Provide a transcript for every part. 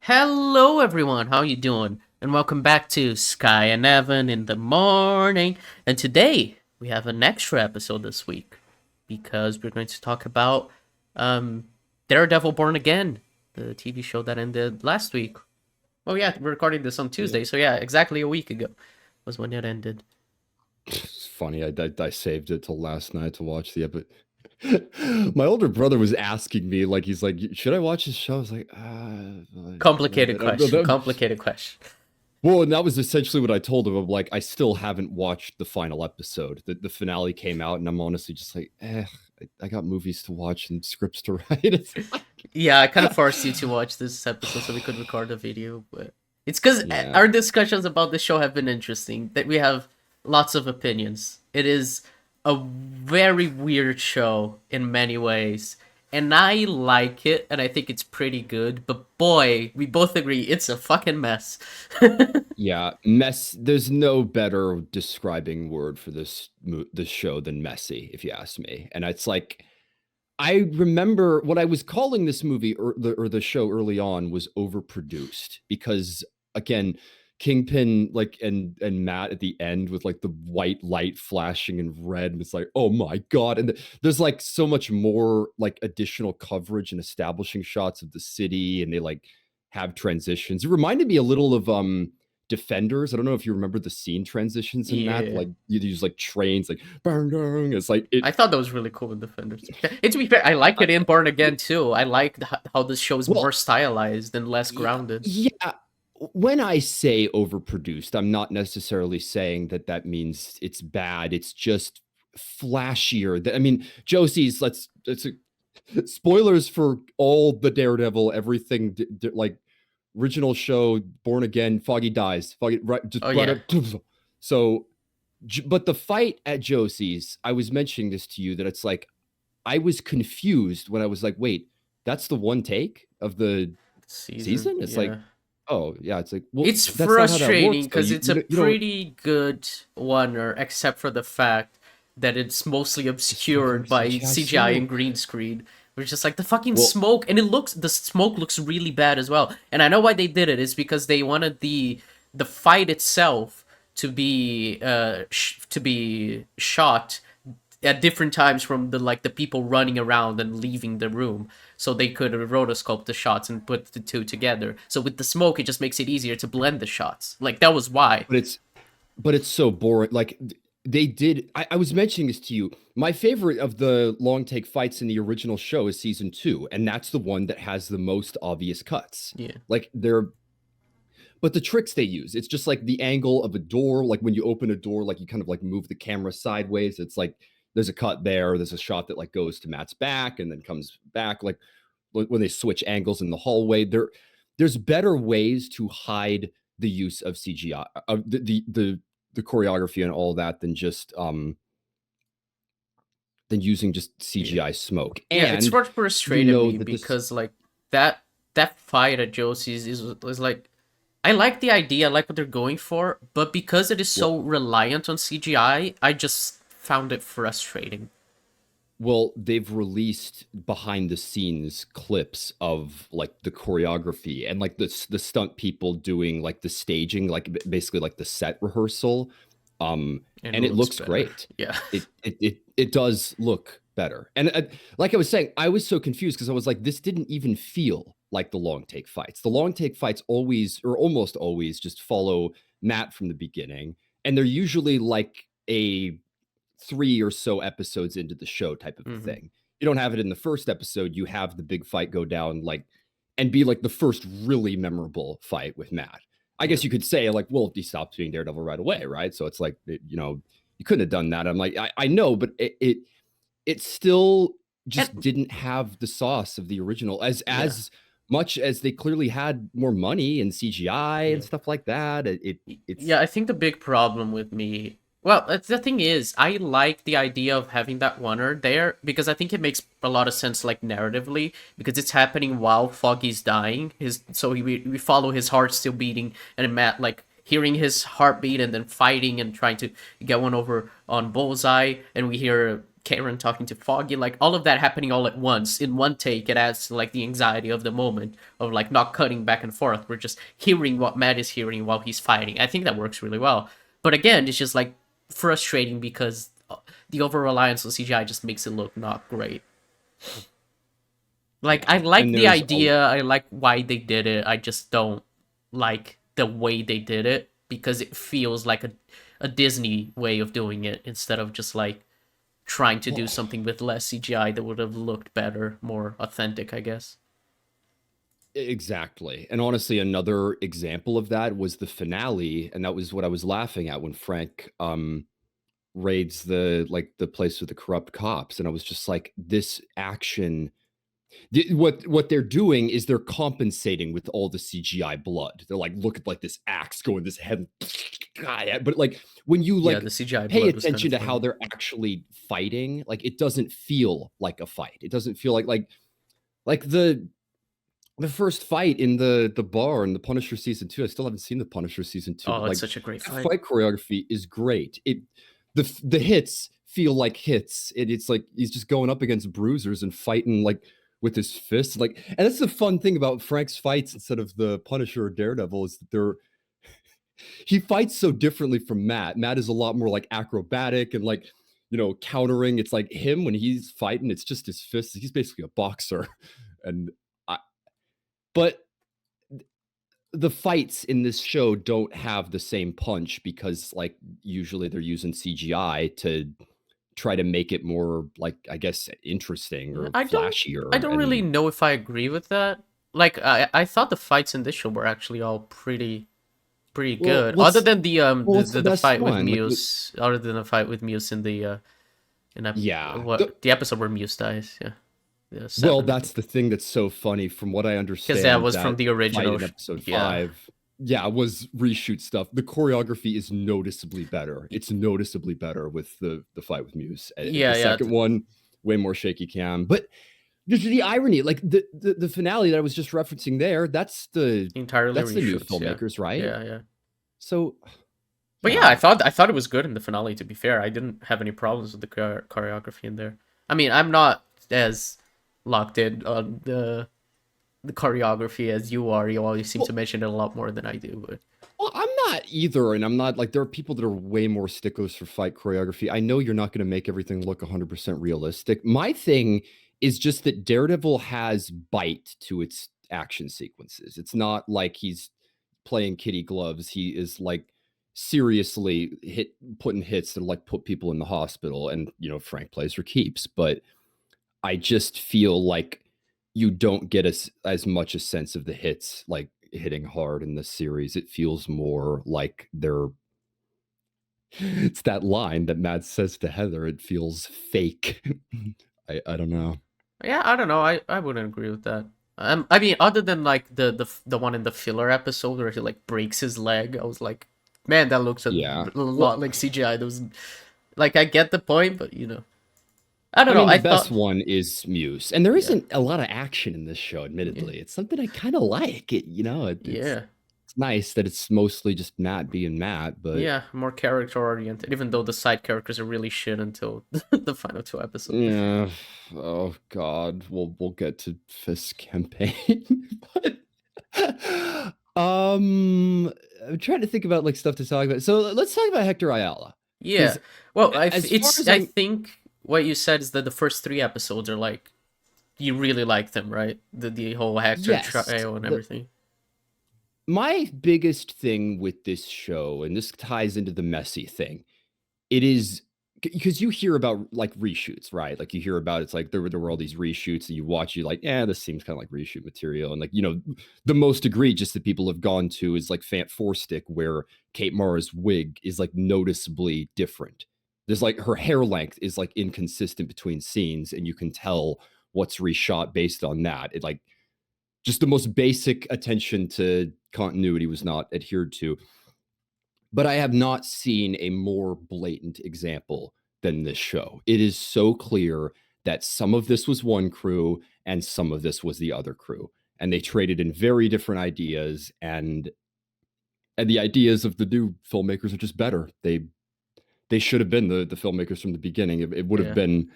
Hello everyone, how you doing? And welcome back to Skye and Evan in the morning. And today we have an extra episode this week because we're going to talk about um Daredevil Born Again, the TV show that ended last week. Oh yeah, we're recording this on Yeah. Tuesday, so yeah, exactly a week ago was when it ended. It's funny. I saved it till last night to watch the episode. My older brother was asking me, like, he's like, "Should I watch this show?" I was like, Complicated question, "Ah." complicated question. Well, and that was essentially what I told him. I'm like, I still haven't watched the final episode. The finale came out, and I'm honestly just like, I got movies to watch and scripts to write. It's like, Yeah, I kind of forced you to watch this episode so we could record a video, but it's because yeah. our discussions about the show have been interesting. That we have lots of opinions. It is a very weird show in many ways, and I like it, and I think it's pretty good. But boy, we both agree it's a fucking mess. Yeah, mess. There's no better describing word for this show than messy, if you ask me. And it's like I remember what I was calling this movie or the show early on was overproduced because again, Kingpin like and Matt at the end with like the white light flashing in red and it's like, oh my god. And there's like so much more like additional coverage and establishing shots of the city and they like have transitions. It reminded me a little of Defenders. I don't know if you remember the scene transitions in that. Yeah, Like you use like trains, like bang, bang. It's like it I thought that was really cool in Defenders. And to be fair, I like it in Born Again too. I like how this show is more well, stylized and less yeah, grounded. yeah. When I say overproduced, I'm not necessarily saying that that means it's bad. It's just flashier. I mean, Josie's. Spoilers for all the Daredevil, everything like original show, Born Again. Foggy dies. Foggy right, just Oh right yeah. up. So, but the fight at Josie's, I was mentioning this to you that it's like I was confused when I was like, wait, that's the one take of the Season, season? It's like, yeah. oh yeah, it's like, well, It's that's not how that frustrating works though. because it's a You don't pretty good oneer, except for the fact that it's mostly it's fucking obscured by CGI CGI and smoke. green screen. Which is like the fucking Well, smoke, and the smoke looks really bad as well. And I know why they did it is because they wanted the fight itself to be shot at different times from the people running around and leaving the room, so they could rotoscope the shots and put the two together. So with the smoke, it just makes it easier to blend the shots. Like that was why. but it's so boring. Like they did. I was mentioning this to you. My favorite of the long take fights in the original show is season two, and that's the one that has the most obvious cuts. Yeah, Like they're but the tricks they use, it's just like the angle of a door. Like when you open a door, like you kind of like move the camera sideways. It's like there's a cut there. There's a shot that like goes to Matt's back and then comes back. Like when they switch angles in the hallway, there's better ways to hide the use of CGI, the choreography and all that than using just yeah, CGI smoke. yeah. It's And what we frustrated know me that this because like that fight at Josie's is like I like the idea, I like what they're going for, but because it is well, so reliant on CGI, I just found it frustrating. Well, they've released behind the scenes clips of like the choreography and like the stunt people doing like the staging, like basically like the set rehearsal. And it And it looks looks better. great. Yeah. It does look better. And like I was saying, I was so confused because I was like, this didn't even feel like the long take fights. The long take fights always or almost always just follow Matt from the beginning, and they're usually like a three or so episodes into the show type of a hmm thing. You don't have it in the first episode. You have the big fight go down like and be like the first really memorable fight with Matt. I Yeah. guess you could say like, well, he stopped being Daredevil right away, right? So it's like, you couldn't have done that. I'm like, I know, but it still just And didn't have the sauce of the original yeah. as much as they clearly had more money and CGI and Yeah. stuff like that. It's Yeah, I think the big problem with me, well, the thing is, I like the idea of having that oneer there because I think it makes a lot of sense, like narratively, because it's happening while Foggy's dying. We follow his heart still beating, and Matt like hearing his heartbeat and then fighting and trying to get one over on Bullseye, and we hear Karen talking to Foggy, like all of that happening all at once in one take, it adds to like the anxiety of the moment of like not cutting back and forth. We're just hearing what Matt is hearing while he's fighting. I think that works really well. But again, it's just like frustrating because the over reliance on CGI just makes it look not great. Like I like the idea, I like why they did it. I just don't like the way they did it because it feels like a Disney way of doing it instead of just like trying to do something with less CGI that would have looked better, more authentic, I guess. Exactly. And honestly, another example of that was the finale, and that was what I was laughing at when Frank raids the place with the corrupt cops, and I was just like, this action, what they're doing is they're compensating with all the CGI blood. They're like, look at like this axe going this head, but like when you like the CGI pay blood was attention kind to of how funny. they're actually fighting, like it doesn't feel like a fight. It doesn't feel like the first fight in the bar in the Punisher season 2. I still haven't seen the Punisher season 2, Oh, but it's like such a great that fight. fight choreography is great. The hits feel like hits. It's like he's just going up against bruisers and fighting like with his fists. Like, and that's the fun thing about Frank's fights instead of the Punisher or Daredevil is that he fights so differently from Matt. Matt is a lot more like acrobatic and like, countering. It's like him when he's fighting, it's just his fists. He's basically a boxer. And I, but the fights in this show don't have the same punch because like usually they're using CGI to try to make it more like I guess interesting or I flashier don't really and know if I agree with that. Like I thought the fights in this show were actually all pretty well good. Other than what's the the best fight with one like Muse, other than the fight with Muse in the yeah what the episode where Muse dies, yeah. Yeah, well, 7, I that's think. the thing that's so funny. From what I Because that understand, was from that the fight original in episode yeah. 5, yeah, was reshoot stuff. The choreography is noticeably better. It's noticeably better with the fight with Muse. The Yeah, yeah. second one, way more shaky cam. But just the irony, like the finale that I was just referencing there, Entirely that's the new reshoots, yeah. filmmakers, right? Yeah, yeah. So But yeah, yeah, I thought it was good in the finale. To be fair, I didn't have any problems with the choreography in there. I mean, I'm not as locked in on the choreography as you are. You always seem to well, mention it a lot more than I do. But well, I'm not either, and I'm not like there are people that are way more sticklers for fight choreography. I know you're not going to make everything look 100% realistic. My thing is just that Daredevil has bite to its action sequences. It's not like he's playing kitty gloves. He is like seriously putting hits that like put people in the hospital, and Frank plays for keeps. But I just feel like you don't get as much a sense of the hits like hitting hard in this series. It feels more like they're it's that line that Matt says to Heather, it feels fake. I don't know. yeah, I don't know. I wouldn't agree with that. I mean, other than like the one in the filler episode where he like breaks his leg, I was like, man, that looks Yeah. a Well, lot like CGI. That was like I get the point, but I don't I know. mean, the I best thought, one is Muse, and there yeah, isn't a lot of action in this show, yeah, admittedly. It's something I kind of like. It's yeah. nice that it's mostly just Matt being Matt, but Yeah, more character oriented, even though the side characters are really shit until the final 2 episodes. yeah. Oh God, we'll get to Fisk's campaign, but I'm trying to think about like stuff to talk about. So let's talk about Hector Ayala, Yeah. because Well, as far as I I'm, think what you said is that the first 3 episodes are like you really like them, right? The whole Hector yes, trio and everything. my biggest thing with this show, and this ties into the messy thing, it is because you hear about like reshoots, right? Like you hear about it's like there were all these reshoots, and you watch, you like, yeah, this seems kind of like reshoot material, and like the most egregious that people have gone to is like Fant Four Stick, where Kate Mara's wig is like noticeably different. There's like her hair length is like inconsistent between scenes, and you can tell what's reshot based on that. It like just the most basic attention to continuity was not adhered to. But I have not seen a more blatant example than this show. It is so clear that some of this was one crew and some of this was the other crew. And they traded in very different ideas, and the ideas of the new filmmakers are just better. they should have been the filmmakers from the beginning. It would have Yeah. been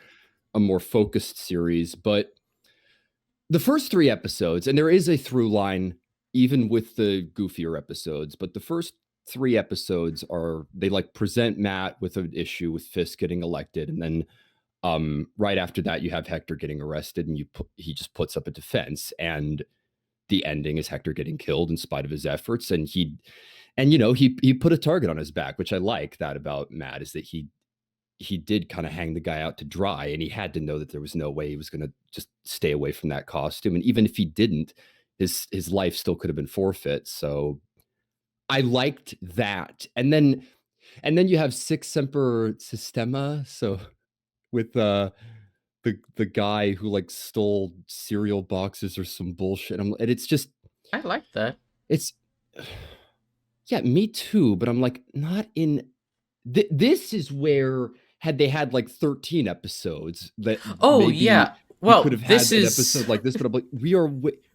a more focused series. But the first 3 episodes, and there is a through line even with the goofier episodes, but the first 3 episodes are they like present Matt with an issue with Fisk getting elected, and then right after that you have Hector getting arrested, and he just puts up a defense, and the ending is Hector getting killed in spite of his efforts, and he put a target on his back, which I like that about Matt, is that he did kind of hang the guy out to dry, and he had to know that there was no way he was going to just stay away from that costume, and even if he didn't, his life still could have been forfeit. So I liked that, and then you have Six Semper Sistema, so with the guy who like stole cereal boxes or some bullshit. And it's just I like that. it's yeah, me too. But I'm like not in. This is where had they had like 13 episodes that Oh yeah. maybe you could Well, have this had an is episode like this. But I'm like,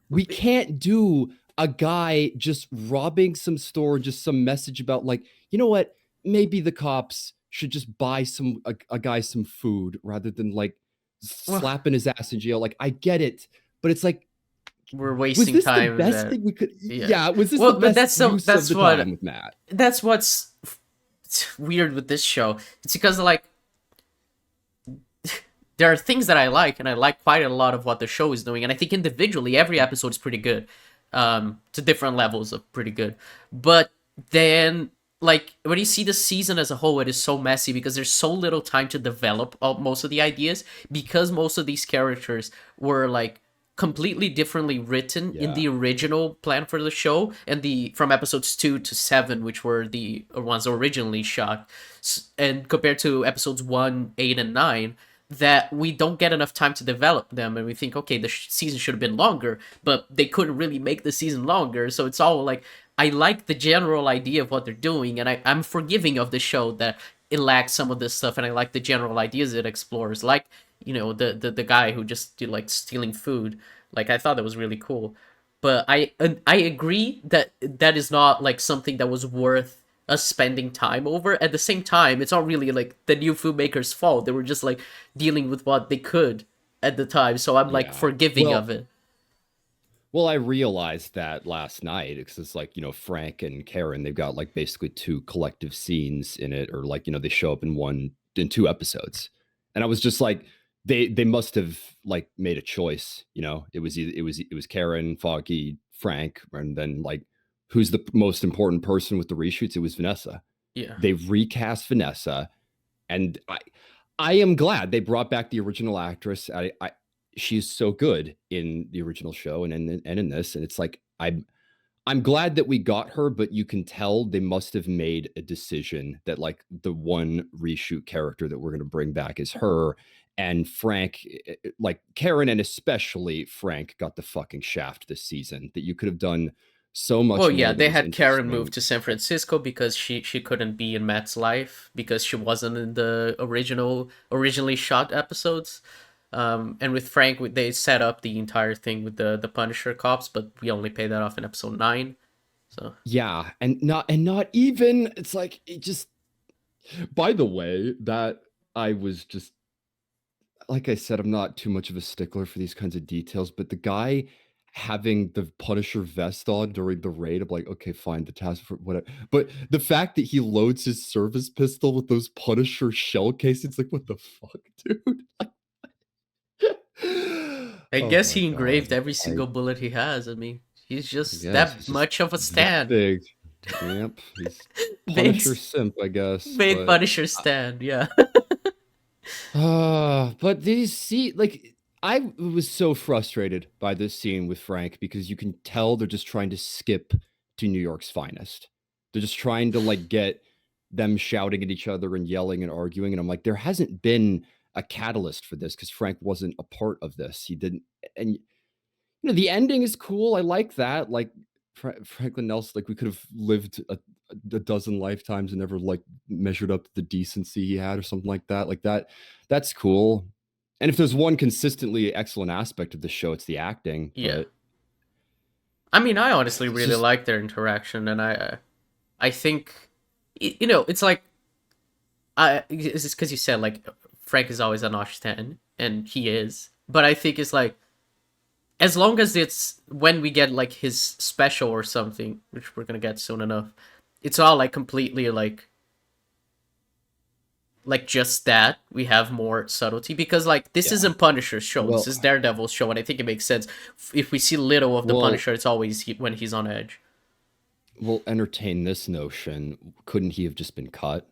we can't do a guy just robbing some store, just some message about like, you know what? Maybe the cops should just buy a guy some food rather than like well, slapping his ass in jail. Like I get it, but it's like, we're was wasting this the time best there. thing we could? Yeah. Yeah, was this the Well, but best use of that's the time what with Matt? that's what's weird with this show. It's because like there are things that I like, and I like quite a lot of what the show is doing. And I think individually, every episode is pretty good, to different levels of pretty good. But then, like when you see the season as a whole, it is so messy because there's so little time to develop most of the ideas, because most of these characters were like completely differently written in Yeah. the original plan for the show, and the from episodes 2 to 7, which were the ones originally shot, and compared to episodes 1, 8, and 9, that we don't get enough time to develop them, and we think, okay, the season should have been longer, but they couldn't really make the season longer. So it's all like, I like the general idea of what they're doing, and I'm forgiving of the show that it lacks some of this stuff, and I like the general ideas it explores, like, the guy who just did like stealing food. Like, I thought that was really cool. But I agree that that is not like something that was worth us spending time over. At the same time, it's not really like the new filmmakers' fault. They were just like dealing with what they could at the time. So I'm like Yeah. forgiving of it. Well, I realized that last night because it's like, Frank and Karen, they've got like basically 2 collective scenes in it, or like, they show up in 2 episodes. And I was just like, they must have like made a choice, It was it was Karen, Foggy, Frank, and then like who's the most important person with the reshoots? It was Vanessa. Yeah. They recast Vanessa, and I am glad they brought back the original actress. She's so good in the original show and in this, and it's like I'm glad that we got her, but you can tell they must have made a decision that like the one reshoot character that we're going to bring back is her, and Frank, like Karen and especially Frank got the fucking shaft this season, that you could have done so Well, much yeah, more that they was had Karen move interesting. to San Francisco because she couldn't be in Matt's life because she wasn't in the originally shot episodes. And with Frank, they set up the entire thing with the Punisher cops, but we only pay that off in episode 9. So Yeah, and not even, it's like it just, by the way, that I was just, like I said, I'm not too much of a stickler for these kinds of details, but the guy having the Punisher vest on during the raid, I'm like, okay, fine, the task for whatever. But the fact that he loads his service pistol with those Punisher shell casings, like, what the fuck, dude? I Oh guess my he god. engraved every I single bullet he has. I mean, he's I just guess that he's just much of a that stan. big. Yep, he's Made Punisher simp, I guess, made but Punisher stand. Yeah. But these see like I was so frustrated by this scene with Frank because you can tell they're just trying to skip to New York's finest. They're just trying to like get them shouting at each other and yelling and arguing. And I'm like, there hasn't been a catalyst for this because Frank wasn't a part of this. He didn't, and the ending is cool. I like that. Like Franklin Nelson, like we could have lived a dozen lifetimes and never like measured up to the decency he had or something like that. Like that's cool. And if there's one consistently excellent aspect of the show, it's the acting. Yeah. But I mean, I honestly it's really just like their interaction, and I think, it's like it's just because you said like Frank is always a notch 10, and he is. But I think it's like as long as it's when we get like his special or something, which we're gonna get soon enough, it's all like completely like just that we have more subtlety because like this Yeah. isn't Punisher's show. This Well, is Daredevil's show, and I think it makes sense if we see little of the well, Punisher. It's always when he's on edge. we'll entertain this notion. Couldn't he have just been cut?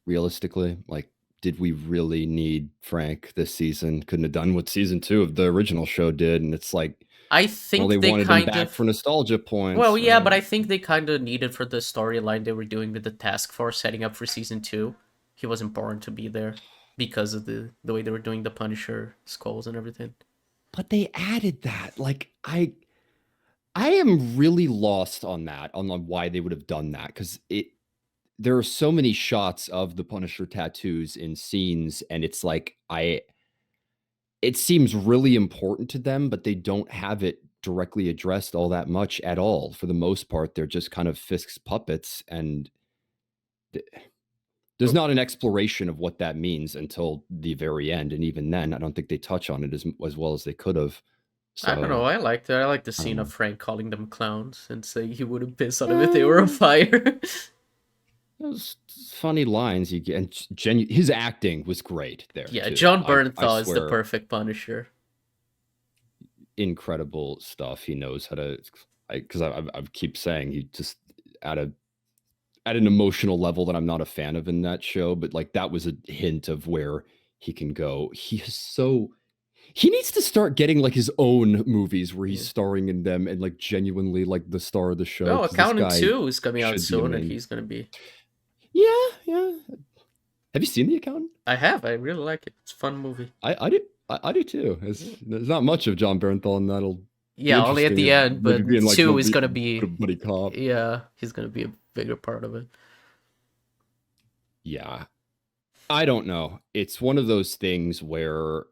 Realistically, like, did we really need Frank this season? Couldn't have done what season 2 of the original show did, and it's like, I well, think they they wanted him kind back of for nostalgia points. well, yeah, but I think they kind of needed for the storyline they were doing with the task force setting up for season 2. He was important to be there because of the way they were doing the Punisher skulls and everything. But they added that. Like, I am really lost on that, on why they would have done that, because there are so many shots of the Punisher tattoos in scenes, and it's like it seems really important to them, but they don't have it directly addressed all that much at all. For the most part, they're just kind of Fisk's puppets, and there's not an exploration of what that means until the very end, and even then, I don't think they touch on it as well as they could have. I don't know. So I liked it. I like the I don't scene know. of Frank calling them clowns and saying he wouldn't piss on them if they were on fire. Those funny lines you get, and his acting was great there. Yeah, too. John I Bernthal is the swear, perfect Punisher. incredible stuff. He knows how to, because I keep saying he just at an emotional level that I'm not a fan of in that show, but like that was a hint of where he can go. He needs to start getting like his own movies where he's starring in them and like genuinely like the star of the show. Oh, 'cause this Accountant guy 2 is coming out should be soon, and amazing. he's gonna be. Yeah, yeah. Have you seen The Accountant? I have. I really like it. It's a fun movie. I do too. There's not much of John Bernthal, and that'll Yeah, only at the end, maybe but being like 2 is gonna a be. buddy cop. Yeah, he's gonna be a bigger part of it. Yeah, I don't know. It's one of those things where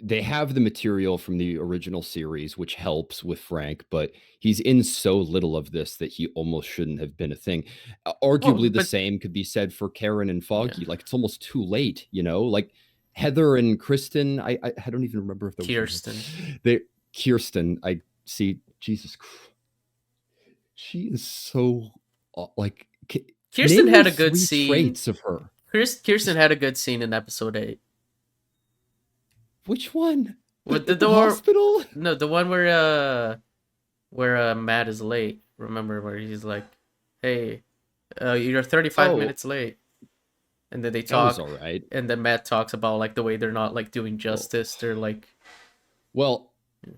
they have the material from the original series, which helps with Frank, but he's in so little of this that he almost shouldn't have been a thing. Well, Arguably, the but same could be said for Karen and Foggy. yeah, Like, it's almost too late, you know? Like, Heather and Kristen, I don't even remember if there was Kirsten. Kirsten, I see, Jesus Christ. She is so, like, Kirsten name had me a good 3 scene. traits of her. Kirsten had a good scene in episode 8. Which one? With the hospital? No, the one where Matt is late. Remember where he's like, "Hey, you're 35 minutes late," and then they talk. That was all right. And then Matt talks about like the way they're not like doing justice. They're like, well,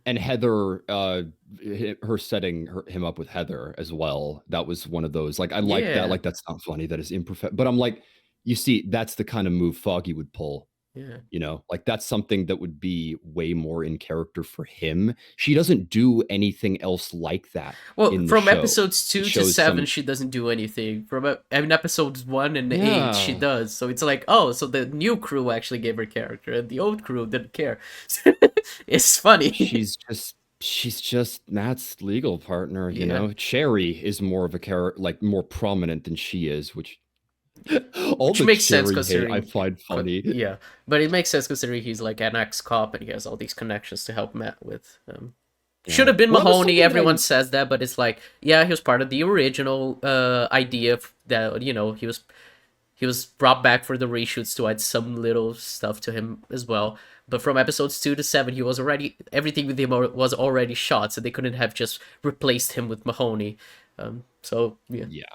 and Heather, her setting him up with Heather as well. That was one of those. Like, I like that. Like, that's not funny. That is imperfect. But I'm like, you see, that's the kind of move Foggy would pull. Yeah. You know, like that's something that would be way more in character for him. She doesn't do anything else like that. Well, from episodes 2 to 7, she doesn't do anything. From episodes 1 and 8, she does. So it's like, oh, so the new crew actually gave her character, and the old crew didn't care. It's funny. She's just Matt's legal partner. You know, Cherry is more of a character, like more prominent than she is, which makes sense considering I find funny. Yeah, but it makes sense considering he's like an ex-cop and he has all these connections to help Matt with. Should have been Mahoney. Everyone says that, but it's like, yeah, he was part of the original idea that, you know, he was brought back for the reshoots to add some little stuff to him as well. But from episodes 2 to 7, he was already, everything with him was already shot, so they couldn't have just replaced him with Mahoney. So yeah. Yeah.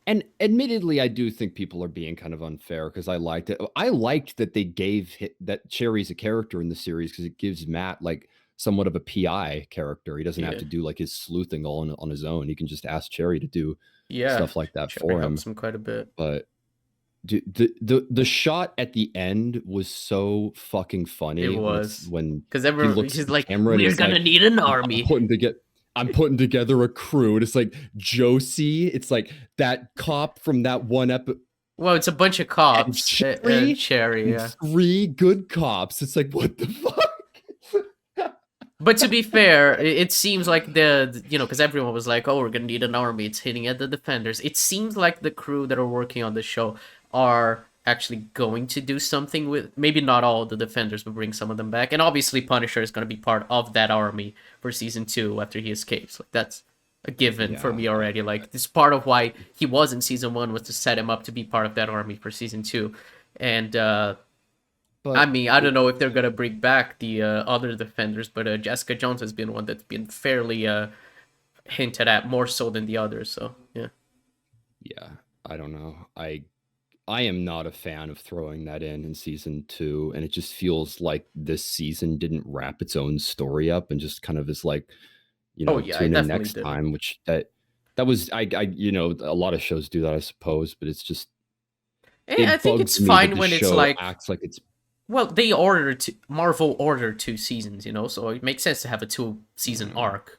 And admittedly, I do think people are being kind of unfair because I liked it. I liked that they gave that Cherry's a character in the series because it gives Matt like somewhat of a PI character. He doesn't have to do like his sleuthing all on his own. He can just ask Cherry to do stuff like that Cherry for him. Helps him quite a bit. But the shot at the end was so fucking funny. It was because everyone he's like, we're gonna need an army. I'm putting together a crew. And it's like Josie. It's like that cop from that one episode. Well, it's a bunch of cops. And Cherry, yeah. 3 good cops. It's like, what the fuck? But to be fair, it seems like because everyone was like, oh, we're gonna need an army. It's hitting at the Defenders. It seems like the crew that are working on the show are actually going to do something with, maybe not all the defenders, but bring some of them back. And obviously Punisher is going to be part of that army for season 2 after he escapes. Like, that's a given for Yeah, me already. Like, this part of why he was in season 1 was to set him up to be part of that army for season 2. And I but mean, I don't know if they're gonna bring back the other defenders, but Jessica Jones has been one that's been fairly hinted at more so than the others. So yeah. yeah, I don't know. I am not a fan of throwing that in season 2, and it just feels like this season didn't wrap its own story up and just kind of is like, Oh yeah, I tune in definitely next didn't. time, which that was a lot of shows do that, I suppose, but it's just I it think it's bugs me that fine the when it's show like, acts like it's well, Marvel ordered 2 seasons, so it makes sense to have a 2 season arc,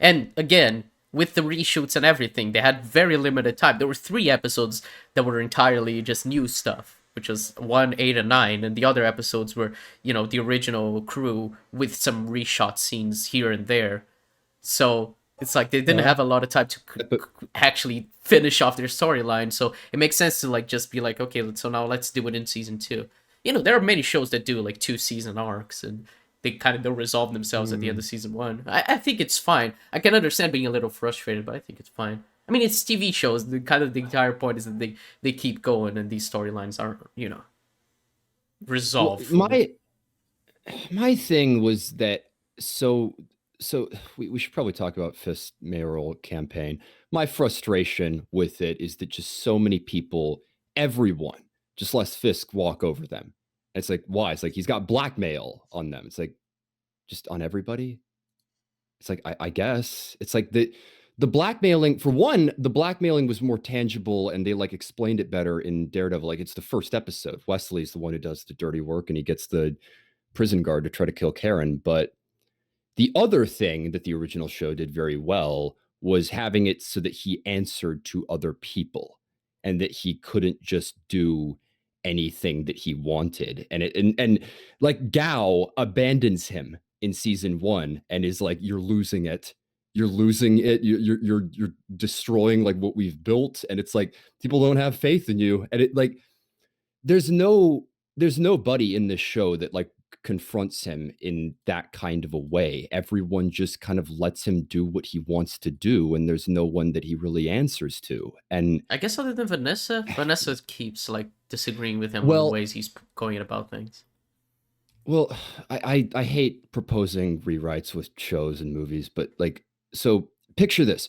And again, with the reshoots and everything, they had very limited time. There were 3 episodes that were entirely just new stuff, which was 1, 8, and 9, and the other episodes were, the original crew with some reshot scenes here and there. So it's like they didn't yeah, have a lot of time to but actually finish off their storyline. So it makes sense to like just be like, okay, so now let's do it in season 2. There are many shows that do like 2 season arcs, and they'll resolve themselves at the end mm, of season 1. I think it's fine. I can understand being a little frustrated, but I think it's fine. I mean, it's TV shows. The entire point is that they keep going, and these storylines aren't well, resolved fully. my thing was that so we should probably talk about Fisk's mayoral campaign. My frustration with it is that just so many people, everyone, just lets Fisk walk over them. It's like, why? It's like he's got blackmail on them. It's like just on everybody. It's like I guess it's like the blackmailing, for one, the blackmailing was more tangible and they like explained it better in Daredevil. Like it's the first episode. Wesley's the one who does the dirty work and he gets the prison guard to try to kill Karen. But the other thing that the original show did very well was having it so that he answered to other people and that he couldn't just do anything that he wanted. And like Gao abandons him in season 1 and is like, you're losing it. You're losing it. You're destroying like what we've built. And it's like people don't have faith in you. And it like there's no there's nobody in this show that like confronts him in that kind of a way. Everyone just kind of lets him do what he wants to do, and there's no one that he really answers to. And I guess other than Vanessa keeps like disagreeing with him on the well, ways he's going about things. well, I hate proposing rewrites with shows and movies, but like, so picture this.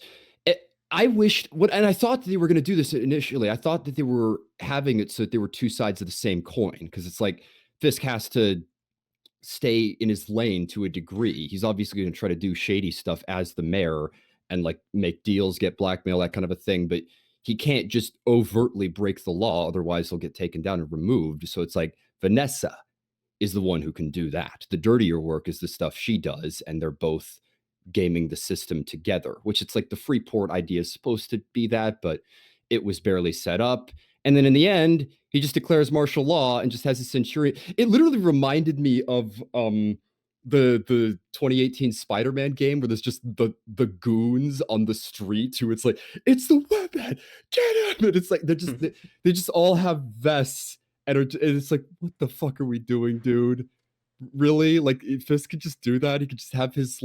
I wished what, and I thought that they were going to do this initially. I thought that they were having it so that there were two sides of the same coin because it's like Fisk has to stay in his lane to a degree. He's obviously going to try to do shady stuff as the mayor and like make deals, get blackmail, that kind of a thing. But he can't just overtly break the law. Otherwise, he'll get taken down and removed. So it's like Vanessa is the one who can do that. The dirtier work is the stuff she does. And they're both gaming the system together, which it's like the Freeport idea is supposed to be that, but it was barely set up. And then in the end, he just declares martial law and just has a centurion. It literally reminded me of the 2018 Spider-Man game where there's just the goons on the street who it's like, it's the weapon, get him. And it's like they just all have vests and it's like, what the fuck are we doing, dude? Really? Like if Fisk could just do that, he could just have his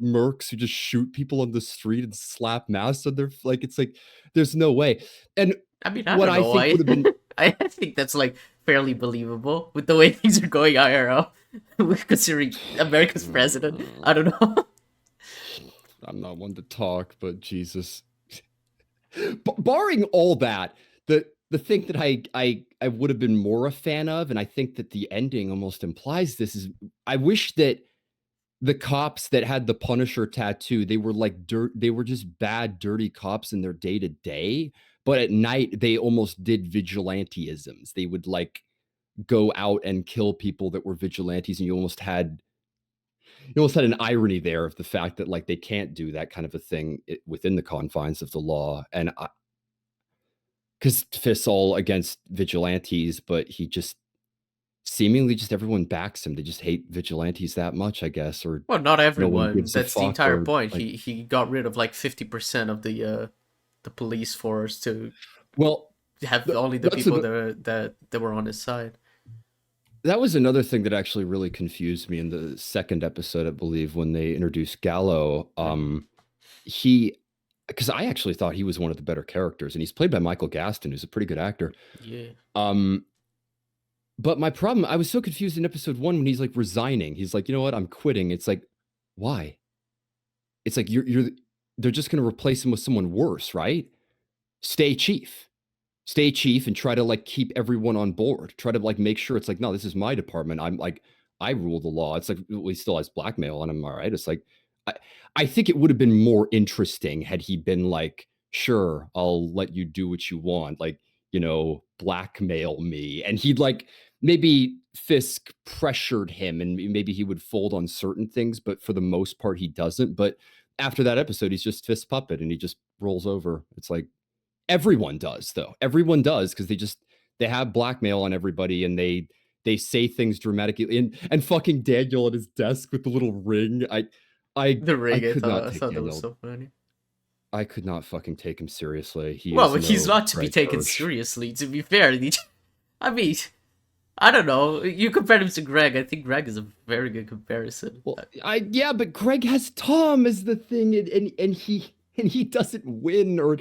mercs who just shoot people on the street and slap masks on their like it's like there's no way. And I mean, I what don't I know. think would I have been I think that's like fairly believable with the way things are going IRL, considering America's president. I don't know. I'm not one to talk, but Jesus. Barring all that, the thing that I would have been more a fan of, and I think that the ending almost implies this, is I wish that the cops that had the Punisher tattoo, they were like they were just bad, dirty cops in their day to day. But at night, they almost did vigilanteisms. They would like go out and kill people that were vigilantes, and you almost had an irony there of the fact that like they can't do that kind of a thing within the confines of the law. And because Fisk's all against vigilantes, but he just seemingly just everyone backs him. They just hate vigilantes that much, I guess, or Well, not no one everyone. gives a That's the fuck, entire or point. like, He got rid of like 50% of the police force to well, have only the That's people an, that were on his side. that was another thing that actually really confused me in the second episode, I believe, when they introduced Gallo. He, because I actually thought he was one of the better characters, and he's played by Michael Gaston, who's a pretty good actor. Yeah. But my problem, I was so confused in episode 1 when he's like resigning. He's like, you know what, I'm quitting. It's like, why? It's like they're just going to replace him with someone worse, right? Stay chief. Stay chief and try to like keep everyone on board. Try to like make sure it's like, no, this is my department. I'm like, I rule the law. It's like, well, he still has blackmail on him, all right? It's like, I, I think it would have been more interesting had he been like, sure, I'll let you do what you want, like, blackmail me. And he'd like, maybe Fisk pressured him and maybe he would fold on certain things, but for the most part, he doesn't. But after that episode, he's just Fisk's puppet and he just rolls over. It's like, everyone does, though. Everyone does because they have blackmail on everybody and they say things dramatically. And fucking Daniel at his desk with the little ring. The ring, I could not I take thought that was Daniel. so funny. I could not fucking take him seriously. Well, but he's not to be taken seriously, to be fair. I mean, I don't know. You compared him to Greg. I think Greg is a very good comparison. Well, yeah, but Greg has Tom as the thing, and he doesn't win, or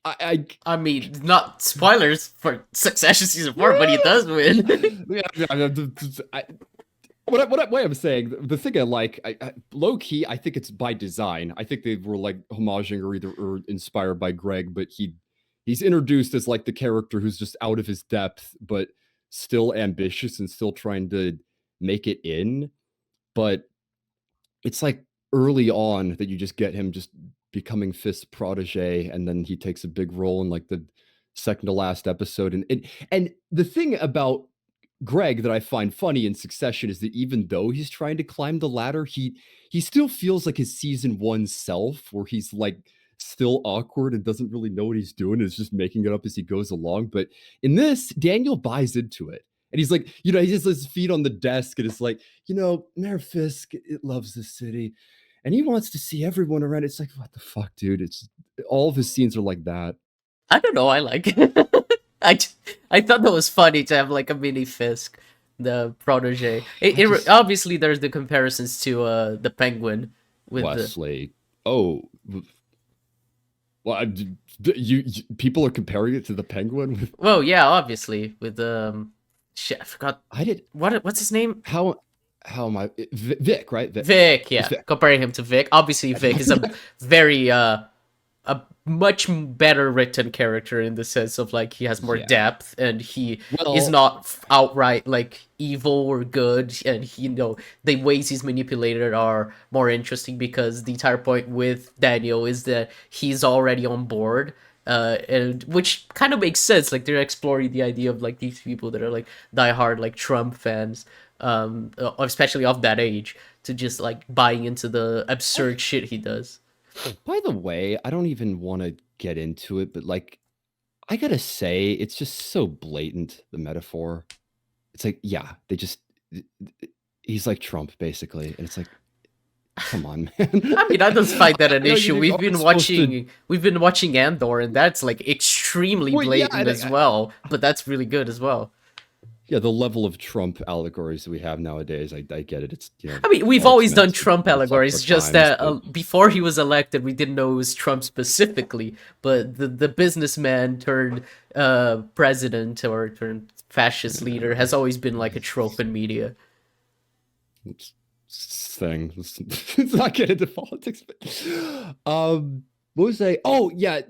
I mean, not spoilers for Succession season 4, but he does win. What I'm saying, the thing I like, low key, I think it's by design. I think they were like homaging or inspired by Greg, but he's introduced as like the character who's just out of his depth, but still ambitious and still trying to make it in. But it's like early on that you just get him just becoming Fisk's protege, and then he takes a big role in like the second to last episode. And the thing about Greg that I find funny in Succession is that even though he's trying to climb the ladder, he still feels like his season 1 self, where he's like still awkward and doesn't really know what he's doing, is just making it up as he goes along. But in this, Daniel buys into it. And he's like, he just has his feet on the desk and it's like, Mayor Fisk, it loves this city. And he wants to see everyone around. It's like, what the fuck, dude? It's all of his scenes are like that. I don't know. I like it. I thought that was funny to have like a mini Fisk, the protege. Obviously, there's the comparisons to the Penguin with Wesley. Oh, well, people are comparing it to the Penguin. Well, yeah, obviously with shit. I forgot. What's his name? How am I? Vic, right? Vic, yeah. Vic. Comparing him to Vic. Obviously, Vic is a very a much better written character in the sense of like he has more depth and he is not outright like evil or good, and the ways he's manipulated are more interesting because the entire point with Daniel is that he's already on board. And which kind of makes sense. Like they're exploring the idea of like these people that are like diehard like Trump fans, especially of that age, to just like buying into the absurd shit he does. By the way, I don't even want to get into it, but like, I gotta say, it's just so blatant, the metaphor. It's like, yeah, he's like Trump, basically. And it's like, come on, man. I mean, I don't find that an issue. We've been watching Andor, and that's like extremely blatant as well, but that's really good as well. Yeah, the level of Trump allegories that we have nowadays, I get it. It's I mean, we've always done Trump allegories, just that before he was elected, we didn't know it was Trump specifically, but the businessman turned president or turned fascist leader has always been like a trope in media. Let's not get into politics. But, what was I? Oh yeah,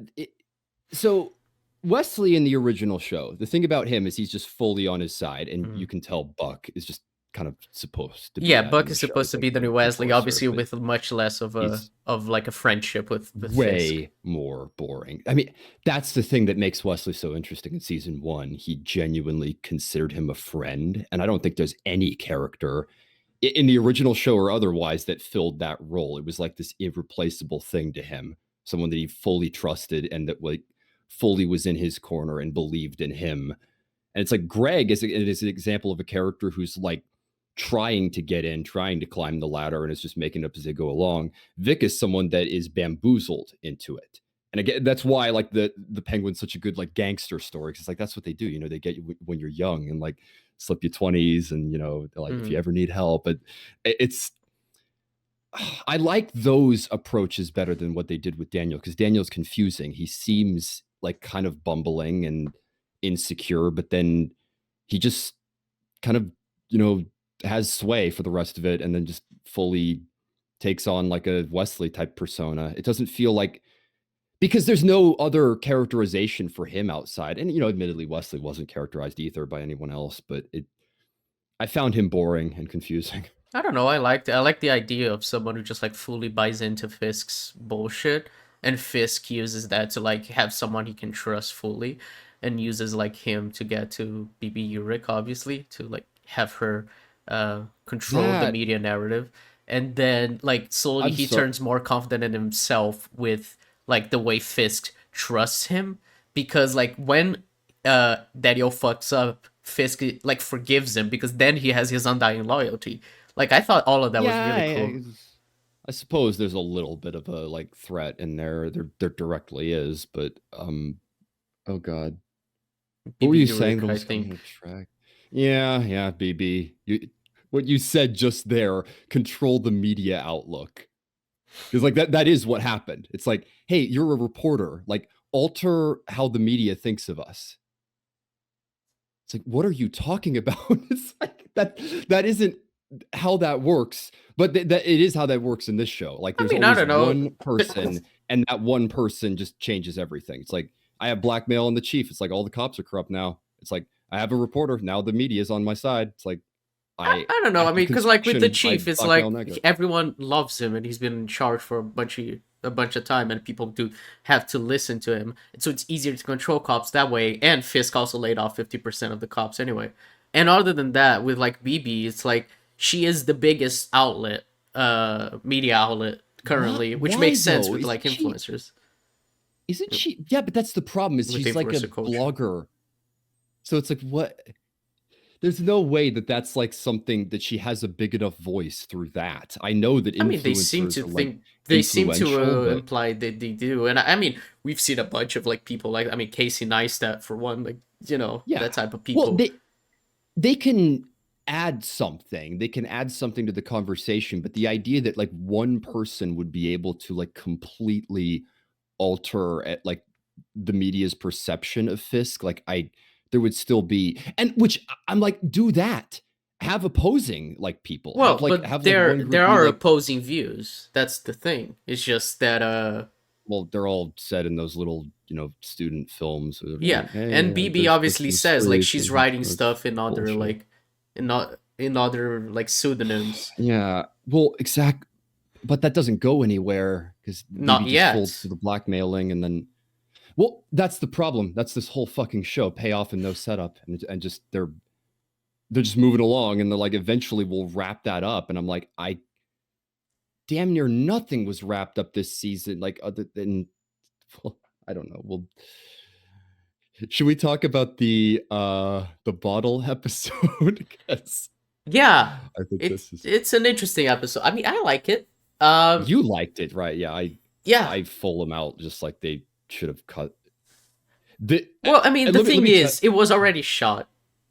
so. Wesley in the original show, the thing about him is he's just fully on his side, and you can tell Buck is just kind of supposed to be. Yeah, Buck is supposed to be the new Wesley, obviously with much less of a friendship with way Fisk. More boring. I mean, that's the thing that makes Wesley so interesting in season 1. He genuinely considered him a friend, and I don't think there's any character in the original show or otherwise that filled that role. It was like this irreplaceable thing to him, someone that he fully trusted and that like fully was in his corner and believed in him. And it's like Greg is an example of a character who's like trying to get in, trying to climb the ladder, and it's just making it up as they go along. Vic is someone that is bamboozled into it. And again, that's why like the Penguin's such a good like gangster story, because like that's what they do. You know, they get you when you're young and like slip you 20s, and you know, like if you Mm. ever need help. But it's I like those approaches better than what they did with Daniel, because Daniel's confusing. He seems like kind of bumbling and insecure, but then he just kind of, you know, has sway for the rest of it and then just fully takes on like a Wesley type persona. It doesn't feel like, because there's no other characterization for him outside. And you know, admittedly, Wesley wasn't characterized either by anyone else, but I found him boring and confusing. I don't know. I like the idea of someone who just like fully buys into Fisk's bullshit, and Fisk uses that to like have someone he can trust fully, and uses like him to get to BB Urick, obviously, to like have her control the That media narrative, and then like slowly I'm he sorry. turns more confident in himself with like the way Fisk trusts him, because like when Daniel fucks up, Fisk like forgives him because then he has his undying loyalty. Like I thought all of that was Yeah, really cool. I suppose there's a little bit of a like threat in there. There directly is, but oh god, what were BB you saying Urick, that I was coming think. to track? Yeah, BB. What you said just there, control the media outlook. Because like that is what happened. It's like, hey, you're a reporter. Like, alter how the media thinks of us. It's like, what are you talking about? It's like that isn't how that works. But that it is how that works in this show. Like, I there's mean, I always don't know. one person, and that one person just changes everything. It's like, I have blackmail on the chief. It's like all the cops are corrupt now. It's like, I have a reporter now. The media is on my side. It's like, I don't know. I have mean, because like with the construction. I chief, it's blackmail like on that guy. everyone loves him and he's been in charge for a bunch of time, and people do have to listen to him. And so it's easier to control cops that way. And Fisk also laid off 50% of the cops anyway. And other than that, with like BB, it's like she is the biggest outlet, media outlet What? currently, which Why makes sense though? with like influencers Isn't she? Yeah, but that's the problem. Is with she's like a influencer culture. blogger. So it's like, what? There's no way that that's like something that she has a big enough voice through that. I know that I mean, they seem influencers to are like think they seem influential, to but imply that they do, and I mean, we've seen a bunch of like people like I mean Casey Neistat for one, like yeah. that type of Well, people. they can add something. They can add something to the conversation, but the idea that like one person would be able to like completely alter at like the media's perception of Fisk, like there would still be, and which I'm like, do that. Have opposing like people. Well, Have but like one there group be are like, opposing views. That's the thing. It's just that well, they're all set in those little, you know, student films. yeah, Like, hey, and BB there's this obviously in the says like streets. she's writing It's stuff in other bullshit. like in other like pseudonyms. Yeah. Well, exact. But that doesn't go anywhere because Not BB just folds yet. to the blackmailing, and then, well, that's the problem. That's this whole fucking show, payoff and no setup, and just they're just moving along, and they're like, eventually we'll wrap that up, and I'm like, I damn near nothing was wrapped up this season, like other than, well, I don't know. Well, should we talk about the bottle episode? Because Yeah, I think this is, it's an interesting episode. I mean, I like it. you liked it, right? Yeah, Yeah. I full them out just like they should have cut. The Well, I mean, and the let thing me tell. is, it was already shot,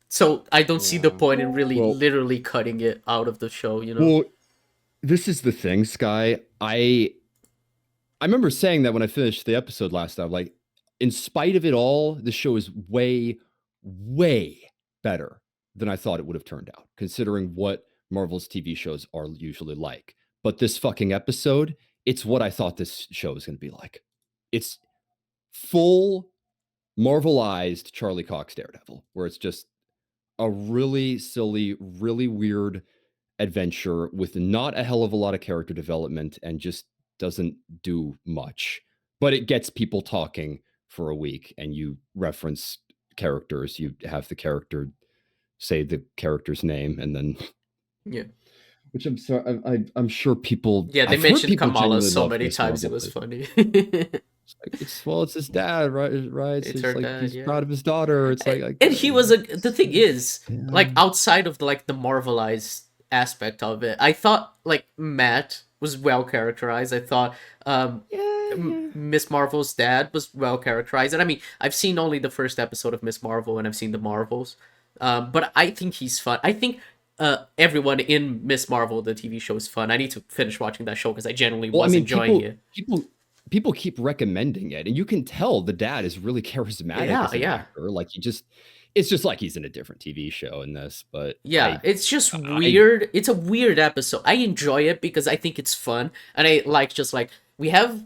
so I don't see the Yeah. point in really, Well, literally cutting it out of the show. well, this is the thing, Skye. I remember saying that when I finished the episode last time. Like, in spite of it all, the show is way, way better than I thought it would have turned out, considering what Marvel's TV shows are usually like. But this fucking episode, it's what I thought this show was going to be like. It's full Marvelized Charlie Cox Daredevil, where it's just a really silly, really weird adventure with not a hell of a lot of character development and just doesn't do much. But it gets people talking for a week, and you reference characters. You have the character say the character's name, and then, Yeah, which I'm sorry, I'm sure people. yeah. They I've heard mentioned people Kamala genuinely so love many Miss times; it Marvel. was funny. It's like, it's his dad, right? Right. So It's it's her like dad, he's yeah. proud of his daughter. It's like, And he was a. The thing is, like yeah. outside of like the Marvelized aspect of it, I thought like Matt was well characterized. I thought Yeah, yeah. Miss Marvel's dad was well characterized. And I mean, I've seen only the first episode of Miss Marvel, and I've seen the Marvels, but I think he's fun. I think everyone in Miss Marvel, the TV show, is fun. I need to finish watching that show because I genuinely Well, I was mean, enjoying it. people keep recommending it, and you can tell the dad is really charismatic Yeah, as an yeah. actor. Like it's just like he's in a different TV show in this. But Yeah, it's just I weird. It's a weird episode. I enjoy it because I think it's fun, and I like just like we have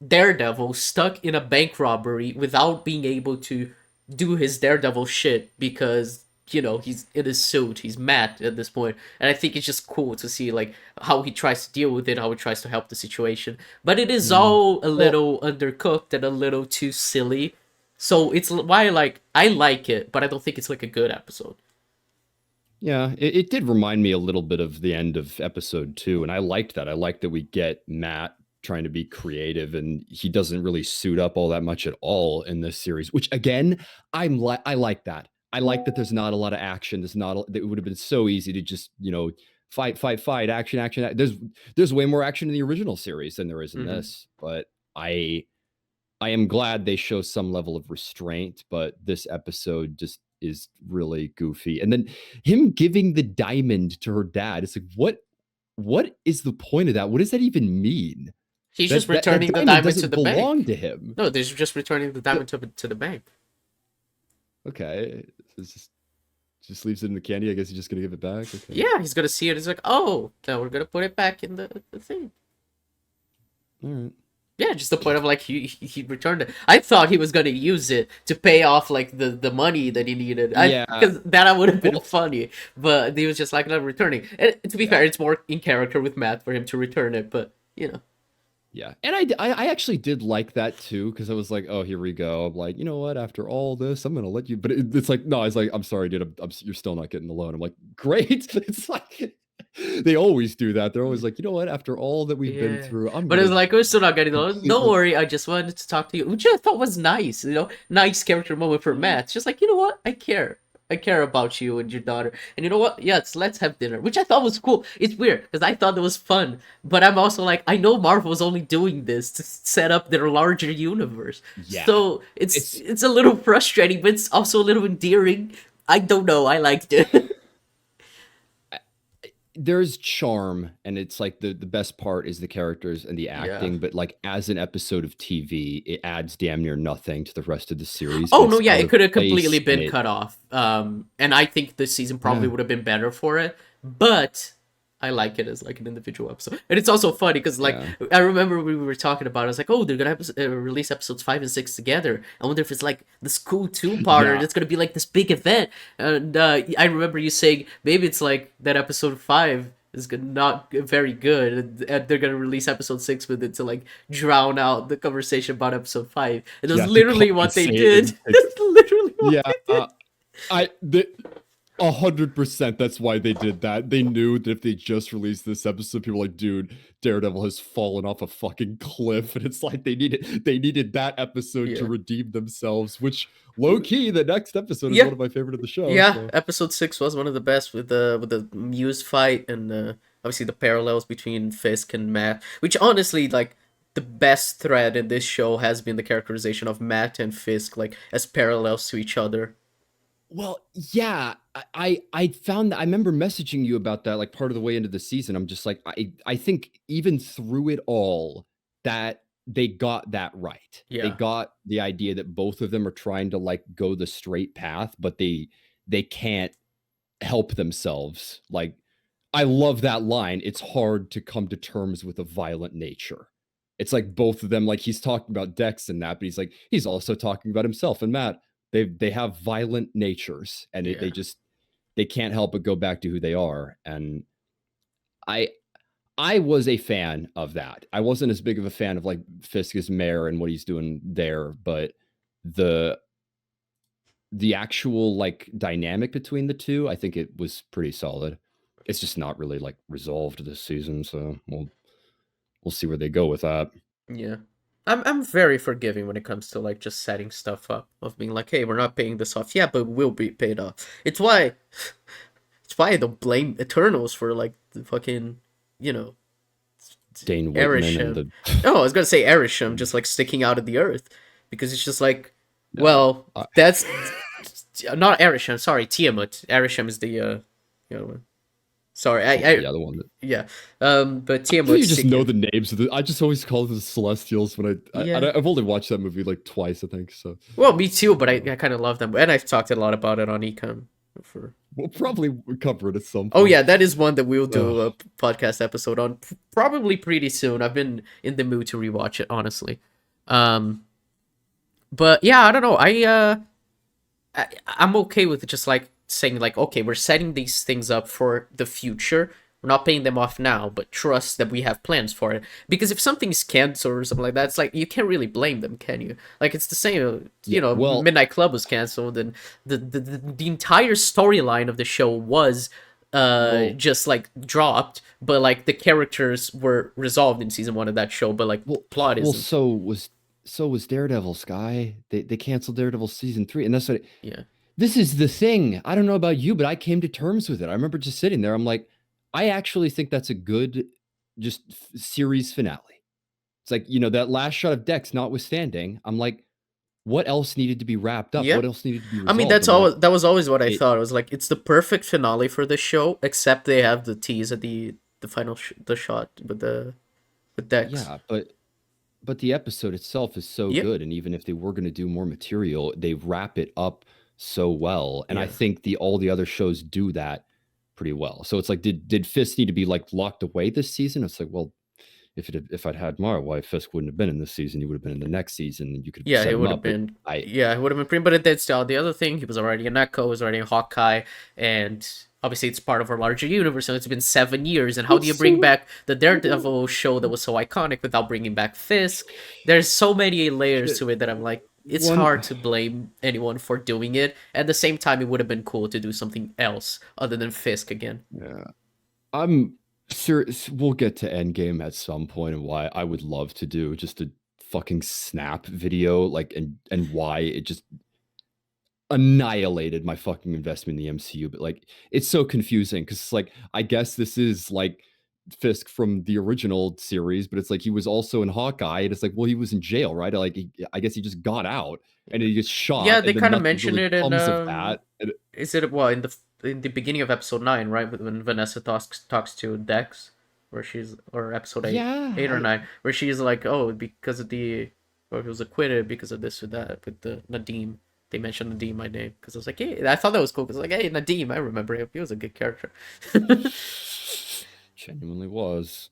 Daredevil stuck in a bank robbery without being able to do his Daredevil shit because he's in his suit. He's mad at this point, and I think it's just cool to see like how he tries to deal with it, how he tries to help the situation. But it is mm, all a well, little undercooked and a little too silly. So it's why I like it, but I don't think it's like a good episode. yeah, it did remind me a little bit of the end of episode 2, and I liked that. I liked that we get Matt trying to be creative, and he doesn't really suit up all that much at all in this series. Which again, I like that. I like that there's not a lot of action. There's not. It would have been so easy to just fight, fight, fight, action, action. There's way more action in the original series than there is in Hmm. this. But I am glad they show some level of restraint, but this episode just is really goofy. And then him giving the diamond to her dad, it's like, what is the point of that? What does that even mean? He's just That returning the diamond diamond to doesn't the belong bank. to him. No, they're just returning the The- diamond to the bank. okay, it's just leaves it in the candy. I guess he's just gonna give it back. Okay, Yeah, he's gonna see it. He's like, oh, now we're gonna put it back in the thing. all right. Yeah, just the point of like he returned it. I thought he was gonna use it to pay off like the money that he needed. Yeah. Because that would have been Well, funny. But he was just like not returning. And to be yeah. fair, it's more in character with Matt for him to return it. But Yeah, and I actually did like that too because I was like, oh, here we go. I'm like, you know what? After all this, I'm gonna let you. But it's like, no, it's like, I'm sorry, dude. You're still not getting the loan. I'm like, great. It's like they always do that. They're always like, you know what? After all that we've been yeah. through, I'm But it was gonna like we're still not getting the loan. Don't completely. worry, I just wanted to talk to you, which I thought was nice. Nice character moment for Matt. It's just like what? I care. I care about you and your daughter. And you know what? Yes, let's have dinner, which I thought was cool. It's weird because I thought it was fun, but I'm also like, I know Marvel's only doing this to set up their larger universe. Yeah, So it's it's it's a little frustrating, but it's also a little endearing. I don't know. I liked it. there's charm, and it's like the best part is the characters and the Yeah. acting. But like as an episode of TV, it adds damn near nothing to the rest of the series, and Oh no, it's yeah, out it of could have completely place. And been cut off. And I think this season probably yeah, would have been better for it. But I like it as like an individual episode, and it's also funny because like yeah, I remember we were talking about it. I was like, oh, they're gonna release episodes 5 and 6 together. I wonder if it's like this cool two-parter. And yeah. it's gonna be like this big event. And I remember you saying maybe it's like that episode 5 is not very good, and they're gonna release episode 6 with it to like drown out the conversation about episode 5. And that's Yeah, to literally what they compensate did. and That's literally what yeah, they did. I the 100%. That's why they did that. They knew that if they just released this episode, people were like, dude, Daredevil has fallen off a fucking cliff, and it's like they needed that episode to Yeah. redeem themselves. Which low key, the next episode is Yeah, one of my favorite of the show. yeah, So episode 6 was one of the best with the Muse fight and obviously the parallels between Fisk and Matt. Which honestly, like the best thread in this show has been the characterization of Matt and Fisk, like as parallels to each other. well, yeah, I found that I remember messaging you about that like part of the way into the season. I'm just like I think even through it all that they got that right. They Yeah, got the idea that both of them are trying to like go the straight path, but they can't help themselves. Like I love that line. It's hard to come to terms with a violent nature. It's like both of them, like he's talking about Dex and that, but he's also talking about himself and Matt. They have violent natures, and yeah, they can't help but go back to who they are. And I I was a fan of that. I wasn't as big of a fan of like Fisk as mayor and what he's doing there, but the the actual like dynamic between the two, I think it was pretty solid. It's just not really like resolved this season, so we'll see where they go with that. yeah. I'm very forgiving when it comes to like just setting stuff up of being like, hey, we're not paying this off. Yeah, but we'll be paid off. It's why I don't blame Eternals for like the fucking, you know, Dane Whitman and Erisham. the Oh, I was gonna say Erisham, just like sticking out of the earth, because it's just like, no. well, that's not Erisham. Sorry, Tiamat. Erisham is the one. Sorry, I Yeah, the one that yeah. But I thought Tiamat you just know sticking. the names of the. I just always call them the Celestials when Yeah. I've only watched that movie like twice, I think. So Well, me too, but I uh, kind of love them, and I've talked a lot about it on Econ. For we'll probably cover it at some oh point. yeah, that is one that we'll do Ugh. a podcast episode on probably pretty soon. I've been in the mood to rewatch it, honestly. Um, but yeah, I don't know. I'm okay with just like saying like, okay, we're setting these things up for the future. We're not paying them off now, but trust that we have plans for it. Because if something's canceled or something like that, it's like you can't really blame them, can you? Like it's the same, Yeah. Well, Midnight Club was canceled, and the entire storyline of the show was well, just like dropped, but like the characters were resolved in season 1 of that show, but like the well, plot well. isn't. So was Daredevil, Skye. They canceled Daredevil season 3, and that's what. Yeah. This is the thing. I don't know about you, but I came to terms with it. I remember just sitting there. I'm like, I actually think that's a good, just series finale. It's like, that last shot of Dex notwithstanding, I'm like, what else needed to be wrapped up? Yeah. What else needed to be I mean, resolved? that's I'm like, all. That was always what I it, thought. It was like it's the perfect finale for the show, except they have the tease at the final the shot with Dex. yeah, but the episode itself is so Yep. good, and even if they were going to do more material, they wrap it up so well, and I Yeah. think the all the other shows do that pretty well. So it's like, did Fisk need to be like locked away this season? It's like, well, if I'd had Mara, why Fisk wouldn't have been in this season? He would have been in the next season, and you could Yeah, set it him would have up. But been. I Yeah, it would have been pretty. But it did still. The other thing, he was already in Echo, was already in Hawkeye, and obviously it's part of our larger universe. So it's been 7 years, and how do you it's bring so back the Daredevil show that was so iconic without bringing back Fisk? There's so many layers to it that I'm like, it's one. hard to blame anyone for doing it. At the same time, it would have been cool to do something else other than Fisk again. Yeah, I'm serious. We'll get to Endgame at some point, and why I would love to do just a fucking snap video, like, and why it just annihilated my fucking investment in the MCU. But like, it's so confusing because it's like, I guess this is like Fisk from the original series, but it's like he was also in Hawkeye, and it's like, well, he was in jail, right? Like, I guess he just got out and he gets Yeah, shot, they and then kind of nothing mentioned really it in comes of that. is it well in the beginning of episode 9, right? When Vanessa talks to Dex, where she's or episode 8, Yeah, 8 or 9, where she's like, oh, because of the or he was acquitted because of this or that with the Nadim. They mentioned Nadim my name because I was like, hey, I thought that was cool because like, hey, Nadim, I remember him. He was a good character. genuinely was.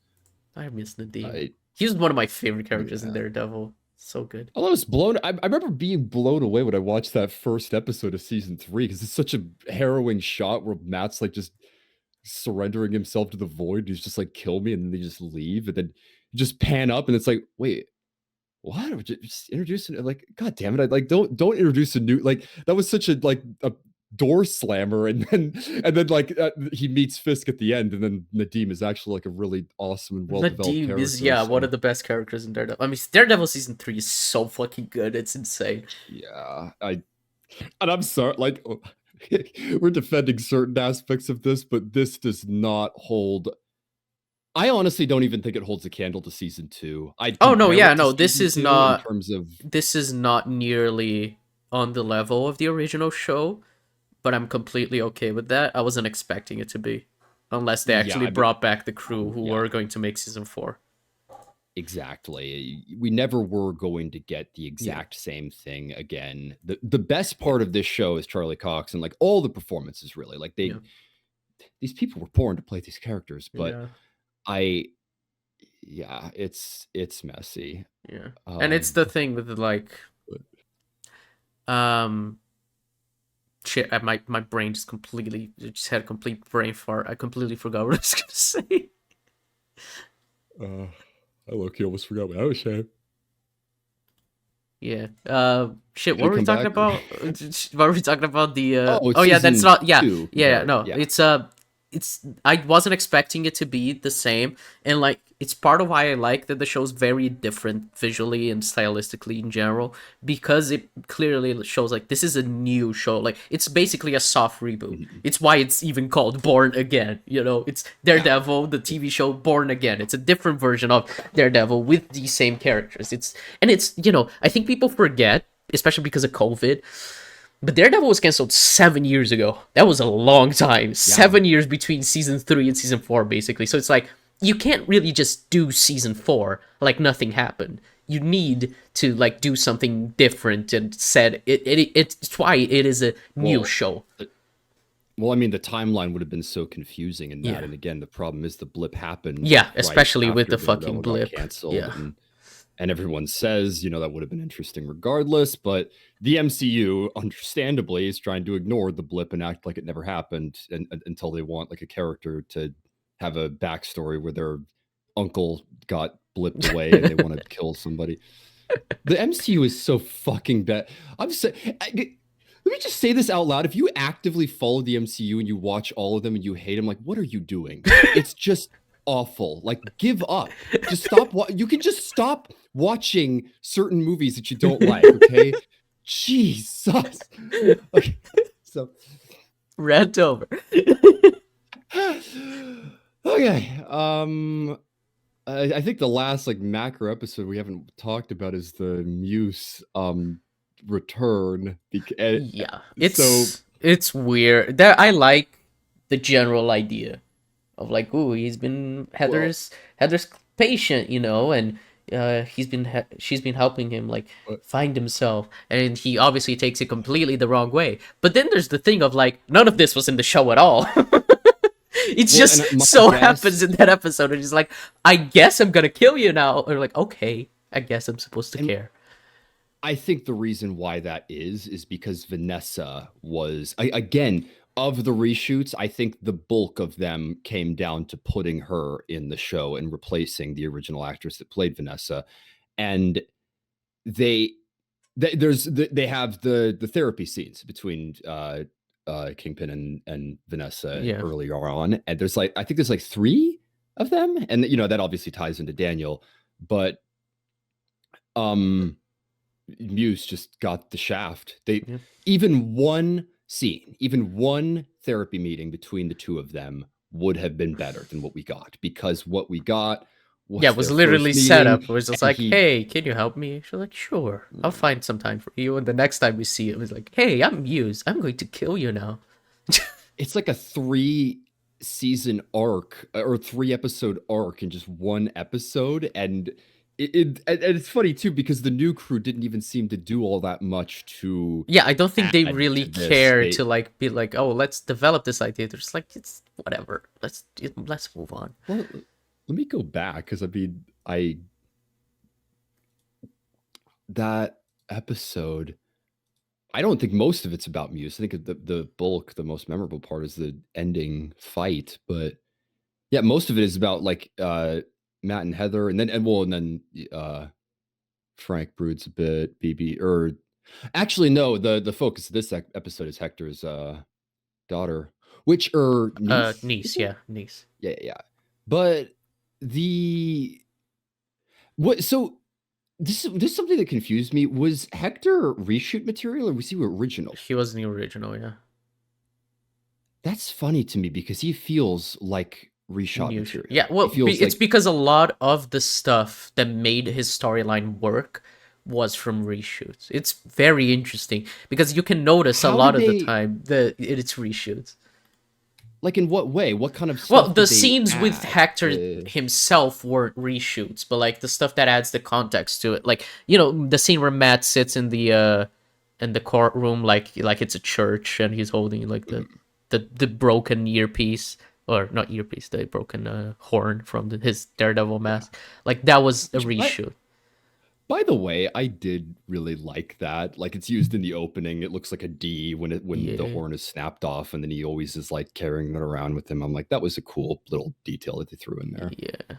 I miss Nadim. I He was one of my favorite characters in Yeah. Daredevil. So good. I was blown. I remember being blown away when I watched that first episode of season 3 because it's such a harrowing shot where Matt's like just surrendering himself to the void. He's just like, kill me, and then they just leave, and then you just pan up, and it's like, wait, what? We're just introducing it, like, god damn it! I like don't introduce a new, like, that was such a like a door slammer, and then like he meets Fisk at the end, and then Nadim is actually like a really awesome and well developed Nadim is character. one So of the best characters in Daredevil. I mean, Daredevil season 3 is so fucking good. It's insane. yeah, and I'm sorry, like, we're defending certain aspects of this, but this does not hold. I honestly don't even think it holds a candle to season 2. I'd Oh no, compare yeah, it to no. This season is 2 in not. terms of, This is not nearly on the level of the original show, but I'm completely okay with that. I wasn't expecting it to be, unless they yeah, actually I mean, brought back the crew who yeah, were going to make season 4. exactly. We never were going to get the Yeah, exact same thing again. The best part of this show is Charlie Cox, and like all the performances, really. Like, yeah, these people were born to play these characters, but yeah, I yeah, it's messy. yeah. And it's Um the thing with the, like, but um, shit. My brain just completely just had a complete brain fart. I completely forgot what I was gonna say. I low-key almost forgot what I was saying. Yeah. Shit. Did What it were we come talking back? about? What were we talking about? The Oh, it's Oh yeah, that's season not. Yeah, 2. yeah, yeah. Sorry. No, Yeah. it's I wasn't expecting it to be the same, and like it's part of why I like that the show's very different visually and stylistically in general, because it clearly shows like this is a new show. Like it's basically a soft reboot. Mhm. It's why it's even called Born Again. You know, it's Yeah. Daredevil, the TV show Born Again. It's a different version of Daredevil with these same characters. It's I think people forget, especially because of COVID. But Daredevil was canceled 7 years ago. That was a long time. Yeah. 7 years between season 3 and season 4, basically. So it's like, you can't really just do season 4 like nothing happened. You need to like do something different and said it's why it is a new Well, show. well, I mean, the timeline would have been so confusing in that. Yeah. And again, the problem is the blip happened Yeah, right especially with after the fucking Daredevil got blip. canceled. Yeah. And everyone says, that would have been interesting regardless. But the MCU, understandably, is trying to ignore the blip and act like it never happened until they want like a character to have a backstory where their uncle got blipped away and they want to kill somebody. The MCU is so fucking bad. I'm saying, let me just say this out loud. If you actively follow the MCU and you watch all of them and you hate them, like, what are you doing? It's just awful. Like, give up. Just stop. You can just stop watching certain movies that you don't like. Okay. Jesus. Okay. So. Rant over. Okay. I think the last like macro episode we haven't talked about is the Muse return. Yeah. So It's weird. That I like the general idea of like, ooh, he's been Heather's patient, and she's been helping him like find himself, and he obviously takes it completely the wrong way. But then there's the thing of like, none of this was in the show at all. It just so happens in that episode, and he's like, I guess I'm gonna kill you now. Or like, okay, I guess I'm supposed to care. I think the reason why that is because Vanessa was, again, of the reshoots, I think the bulk of them came down to putting her in the show and replacing the original actress that played Vanessa. And they have the therapy scenes between Kingpin and Vanessa earlier on, and I think there's like 3 of them, and that obviously ties into Daniel, but Muse just got the shaft. Even one scene, even one therapy meeting between the two of them would have been better than what we got, because what we got was literally set up. It was just like, hey, can you help me? She's like, sure, I'll find some time for you. And the next time we see it was like, hey, I'm Muse. I'm going to kill you now. It's like a 3-season arc or 3-episode arc in just one episode. And it's funny too, because the new crew didn't even seem to do all that much to. Yeah, I don't think they really care to like be like, oh, let's develop this idea. They're just like, it's whatever. Let's move on. Well, let me go back, because that episode, I don't think most of it's about Muse. I think the bulk, the most memorable part is the ending fight. But yeah, most of it is about like Matt and Heather, and then Frank broods a bit. BB, or actually no, the focus of this episode is Hector's daughter, niece. Niece, yeah, niece. Yeah. But so this is something that confused me. Was Hector reshoot material, or was he original? He was the original, yeah. That's funny to me, because he feels like reshot material. Yeah, well, it's because a lot of the stuff that made his storyline work was from reshoots. It's very interesting, because you can notice a lot of the time that it's reshoots. Like, in what way? What kind of stuff? Well, the scenes with Hector himself weren't reshoots, but like the stuff that adds the context to it, like the scene where Matt sits in the courtroom, like it's a church, and he's holding like the broken earpiece, or not earpiece, the broken horn from his Daredevil mask. Like, that was a reshoot. By the way, I did really like that. Like, it's used in the opening. It looks like a D when the horn is snapped off, and then he always is like carrying it around with him. I'm like, that was a cool little detail that they threw in there. Yeah.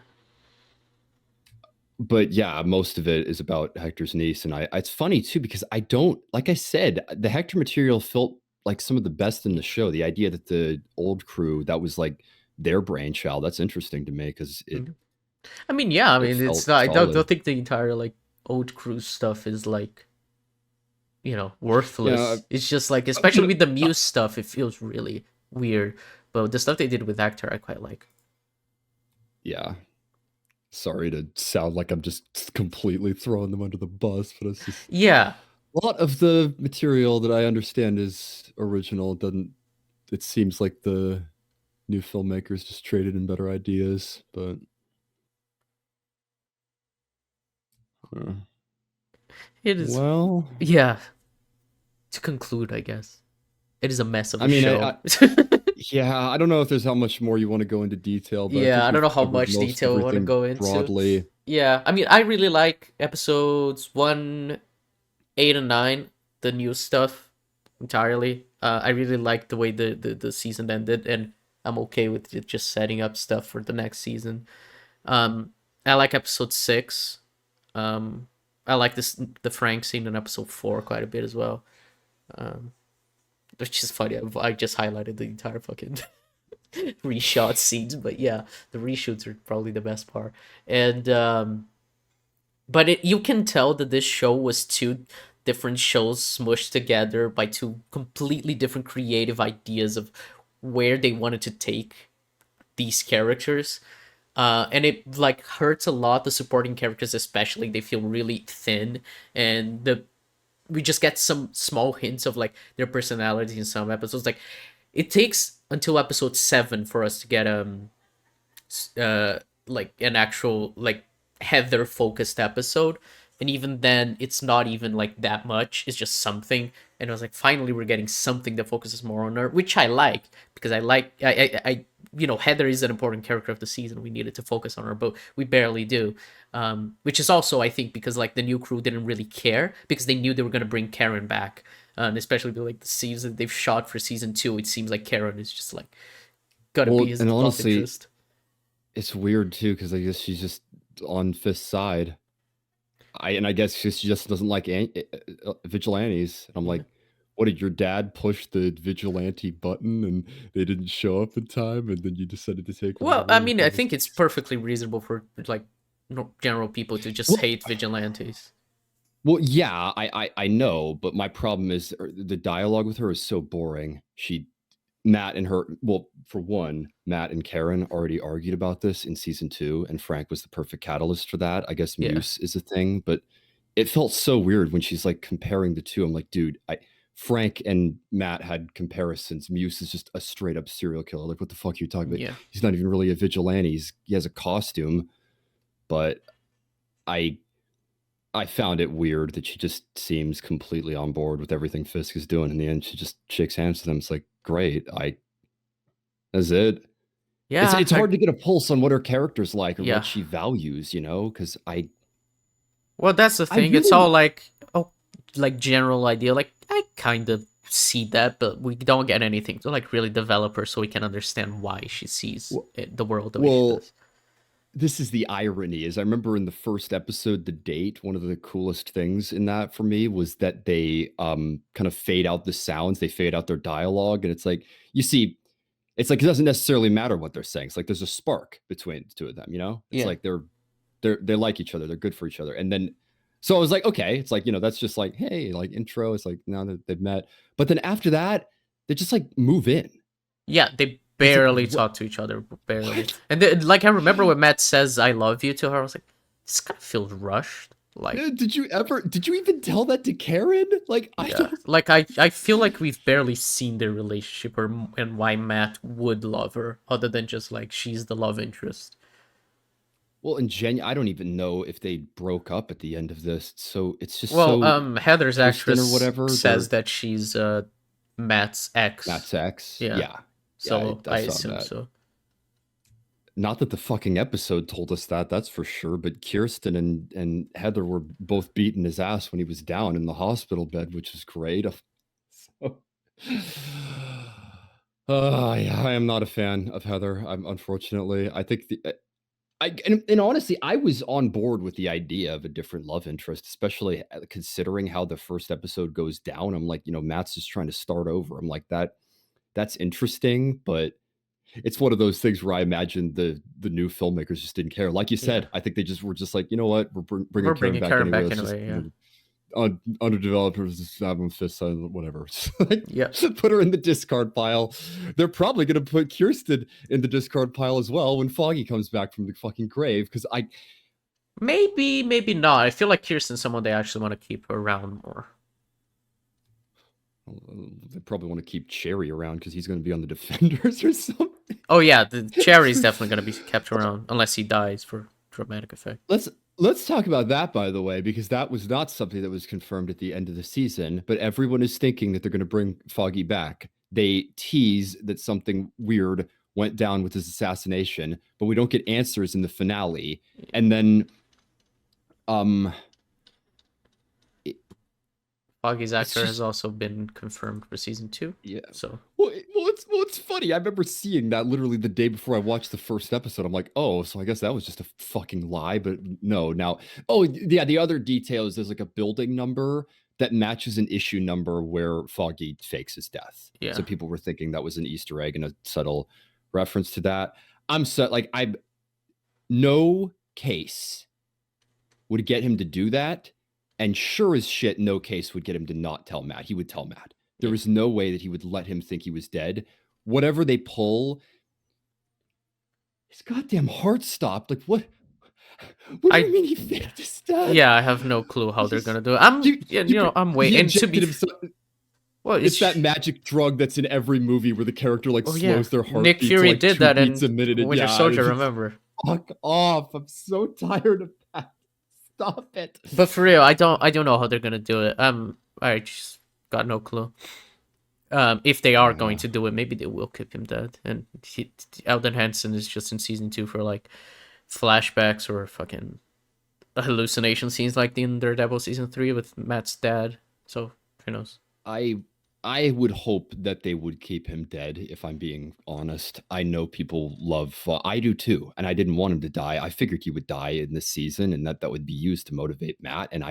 But yeah, most of it is about Hector's niece, and it's funny too, because I don't, like I said, the Hector material felt like some of the best in the show. The idea that the old crew, that was like their brainchild, that's interesting to me because Mhm. I mean, yeah, I it mean, it's felt not. I don't solid. think the entire like old crew stuff is like, Yeah, worthless. It's just like, especially but with the Muse stuff, it feels really weird. But the stuff they did with Actor, I quite like. yeah. Sorry to sound like I'm just completely throwing them under the bus, but it's just Yeah, a lot of the material that I understand is original. Doesn't it seems like the new filmmakers just traded in better ideas, but uh, it is. well, Yeah, to conclude, I guess it is a mess of I a mean, show. yeah, I don't know if there's how much more you want to go into detail, but I Yeah, think I don't we've know how covered much most detail we want to everything go into. broadly. Yeah, I mean, I really like episodes 1, 8, and 9, the new stuff entirely. I really like the way the season ended, and I'm okay with it just setting up stuff for the next season. Um, I like episode 6. Um, I like the Frank scene in episode 4 quite a bit as well. Um, which is funny. I just highlighted the entire fucking reshot scenes, but yeah, the reshoots are probably the best part. And but you can tell that this show was two different shows smushed together by two completely different creative ideas of where they wanted to take these characters. And it like hurts a lot. The supporting characters, especially, they feel really thin, and the we just get some small hints of like their personality in some episodes. Like it takes until episode 7 for us to get like an actual like Heather focused episode, and even then it's not even like that much. It's just something, and I was like, finally we're getting something that focuses more on her, which I like, because I Heather is an important character of the season. We needed to focus on her, but we barely do. Which is also, I think, because like the new crew didn't really care, because they knew they were going to bring Karen back, and especially like the scenes that they've shot for season 2, it seems like Karen is just like gonna be Well, his and love honestly, interest. it's weird too because I guess she's just on Fist's side. I guess she just doesn't like vigilantes. And I'm Yeah. like, what did your dad push the vigilante button and they didn't show up in time, and then you decided to take them Well, I over? mean, I That was think it's perfectly reasonable for like general people to just well, hate vigilantes. well, yeah, I know, but my problem is the dialogue with her is so boring. Matt and her, well, for one, Matt and Karen already argued about this in season 2, and Frank was the perfect catalyst for that. I guess Yeah, Muse is a thing, but it felt so weird when she's like comparing the two. I'm like, dude, Frank and Matt had comparisons. Muse is just a straight up serial killer. Like, what the fuck are you talking about? yeah, He's not even really a vigilante. He has a costume, but I I found it weird that she just seems completely on board with everything Fisk is doing. In the end, she just shakes hands with him. It's like, great. That's it. yeah. It's hard to get a pulse on what her character's like or Yeah. what she values, because Well, that's the I thing. It's all really like like general idea. Like I kind of see that, but we don't get anything to like really develop her, so we can understand why she sees the world the way she well, does. this is the irony is I remember in the first episode, The Date, one of the coolest things in that for me was that they kind of fade out the sounds, they fade out their dialogue, and it's like you see it's like it doesn't necessarily matter what they're saying. It's like there's a spark between the two of them. It's Yeah. like they like each other, they're good for each other. And then so I was like, okay, it's like, that's just like, hey, like intro, it's like now that they've met. But then after that, they just like move in. Yeah, they It's like barely what talk to each other, barely. what? And like I remember when Matt says "I love you" to her, I was like, this kind of feels rushed. Like, Did you even tell that to Karen? Like I yeah, don't like I feel like we've barely seen their relationship, or and why Matt would love her, other than just like she's the love interest. well, in I don't even know if they broke up at the end of this. So it's just Well, so Heather's Kirsten or actress whatever, says they're that she's Matt's ex. Matt's ex. Yeah, Yeah. Yeah, so I I saw assume that. so. Not that the fucking episode told us that, that's for sure. But Kirsten and Heather were both beating his ass when he was down in the hospital bed, which is great. So, yeah, I am not a fan of Heather. I'm unfortunately. I think And honestly, I was on board with the idea of a different love interest, especially considering how the first episode goes down. I'm like, Matt's just trying to start over. I'm like, that's interesting, but it's one of those things where I imagine the new filmmakers just didn't care. Like you Yeah, said, I think they just were just like, you know what, we're bringing we're Karen bringing back Karen anyway. back Let's just anyway. Yeah, underdeveloped, just stab him fist on whatever. Like, yeah. put her in the discard pile. They're probably gonna put Kirsten in the discard pile as well when Foggy comes back from the fucking grave. Because Maybe, maybe not. I feel like Kirsten's someone they actually want to keep around more. they probably want to keep Cherry around because he's going to be on the Defenders or something. Oh yeah, the Cherry's definitely gonna be kept around unless he dies for dramatic effect. Let's talk about that, by the way, because that was not something that was confirmed at the end of the season, but everyone is thinking that they're going to bring Foggy back. They tease that something weird went down with his assassination, but we don't get answers in the finale. And then Foggy's actor has also been confirmed for season 2. Yeah. So It's funny. I remember seeing that literally the day before I watched the first episode. I'm like, oh, so I guess that was just a fucking lie. But no, now, oh yeah, the other detail is there's like a building number that matches an issue number where Foggy fakes his death. yeah, So people were thinking that was an Easter egg and a subtle reference to that. I'm so like no case would get him to do that. And sure as shit, no case would get him to not tell Matt. He would tell Matt. There was no way that he would let him think he was dead. Whatever they pull, his goddamn heart stopped. Like, what? What do you mean he faked his death? Yeah, I have no clue how they're gonna do it. I'm waiting to be. Well, it's that magic drug that's in every movie where the character slows their heart. Nick Fury like did that in Winter Soldier. Remember? Fuck off! I'm so tired of that. Stop it. But for real, I don't know how they're gonna do it. I just got no clue. If they are going to do it, maybe they will keep him dead, and Eldon Hansen is just in season 2 for like flashbacks or fucking hallucination scenes, like in Daredevil season 3 with Matt's dad. So who knows? I would hope that they would keep him dead, if I'm being honest. I know people love, I do too, and I didn't want him to die. I figured he would die in this season, and that would be used to motivate Matt. And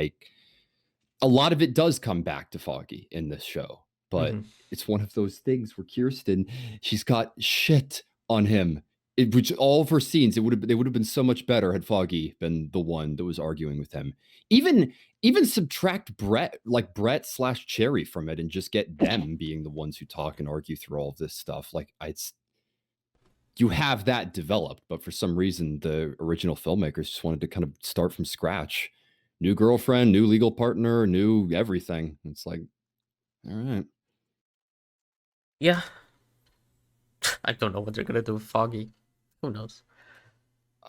a lot of it does come back to Foggy in this show, but it's one of those things where Kirsten, she's got shit on him. Which all of her scenes, they would have been so much better had Foggy been the one that was arguing with him. Even subtract Brett/Cherry from it and just get them being the ones who talk and argue through all of this stuff. Like, you have that developed, but for some reason the original filmmakers just wanted to kind of start from scratch. New girlfriend, new legal partner, new everything. It's like, all right. Yeah. I don't know what they're gonna do with Foggy. Who knows?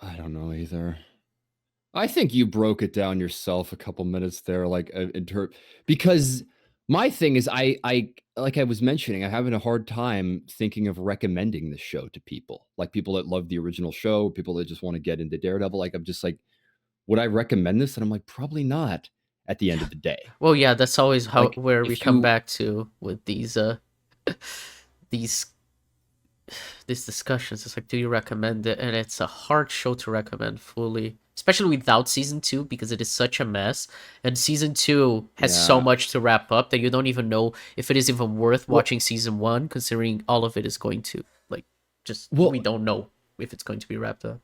I don't know either. I think you broke it down yourself a couple minutes there, because my thing is, I like I was mentioning, I'm having a hard time thinking of recommending this show to people, like people that love the original show, people that just want to get into Daredevil. Like, I'm just like, would I recommend this? And I'm like, probably not. At the end of the day. Well, yeah, that's always where we come back to with these these discussions. It's like, do you recommend it? And it's a hard show to recommend fully, especially without season 2, because it is such a mess, and season 2 has so much to wrap up that you don't even know if it is even worth watching season 1, considering all of it is going to we don't know if it's going to be wrapped up.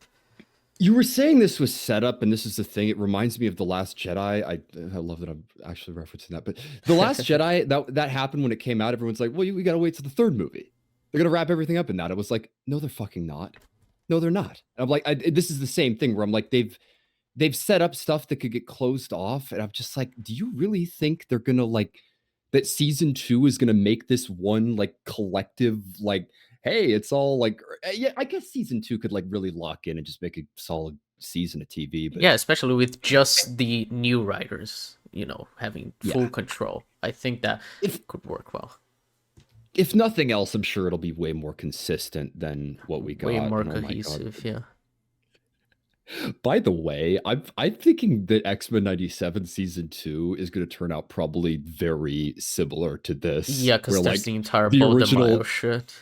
You were saying this was set up, and this is the thing. It reminds me of The Last Jedi. I love that I'm actually referencing that. But The Last Jedi, that happened when it came out. Everyone's like, well, we got to wait till the third movie. They're going to wrap everything up in that. I was like, no, they're fucking not. No, they're not. And I'm like, this is the same thing where I'm like, they've set up stuff that could get closed off. And I'm just like, do you really think they're going to that season 2 is going to make this one collective, hey, it's all yeah, I guess season 2 could really lock in and just make a solid season of TV. But yeah, especially with just the new writers, having full control. I think that could work well. If nothing else, I'm sure it'll be way more consistent than what we got. Way more cohesive, yeah. By the way, I'm thinking that X-Men 97 season 2 is going to turn out probably very similar to this. Yeah, because there's the entire original shit.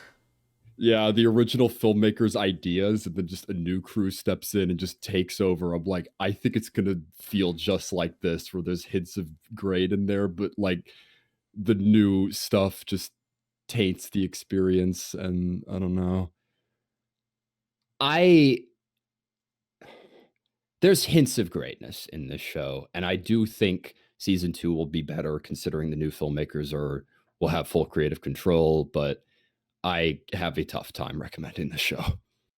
Yeah, the original filmmaker's ideas, and then just a new crew steps in and just takes over. I'm like, I think it's gonna feel just like this, where there's hints of grade in there, but like the new stuff just taints the experience, and I don't know. I There's hints of greatness in this show, and I do think season 2 will be better considering the new filmmakers will have full creative control, but I have a tough time recommending the show.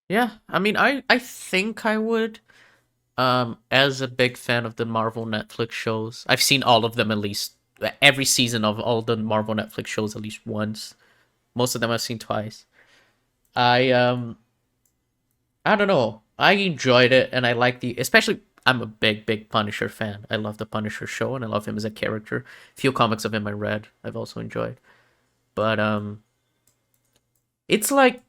Yeah, I mean, I think I would. As a big fan of the Marvel Netflix shows, I've seen all of them at least every season of all the Marvel Netflix shows at least once. Most of them I've seen twice. I I don't know. I enjoyed it, and I like especially. I'm a big Punisher fan. I love the Punisher show, and I love him as a character. Few comics of him I read, I've also enjoyed. But it's like,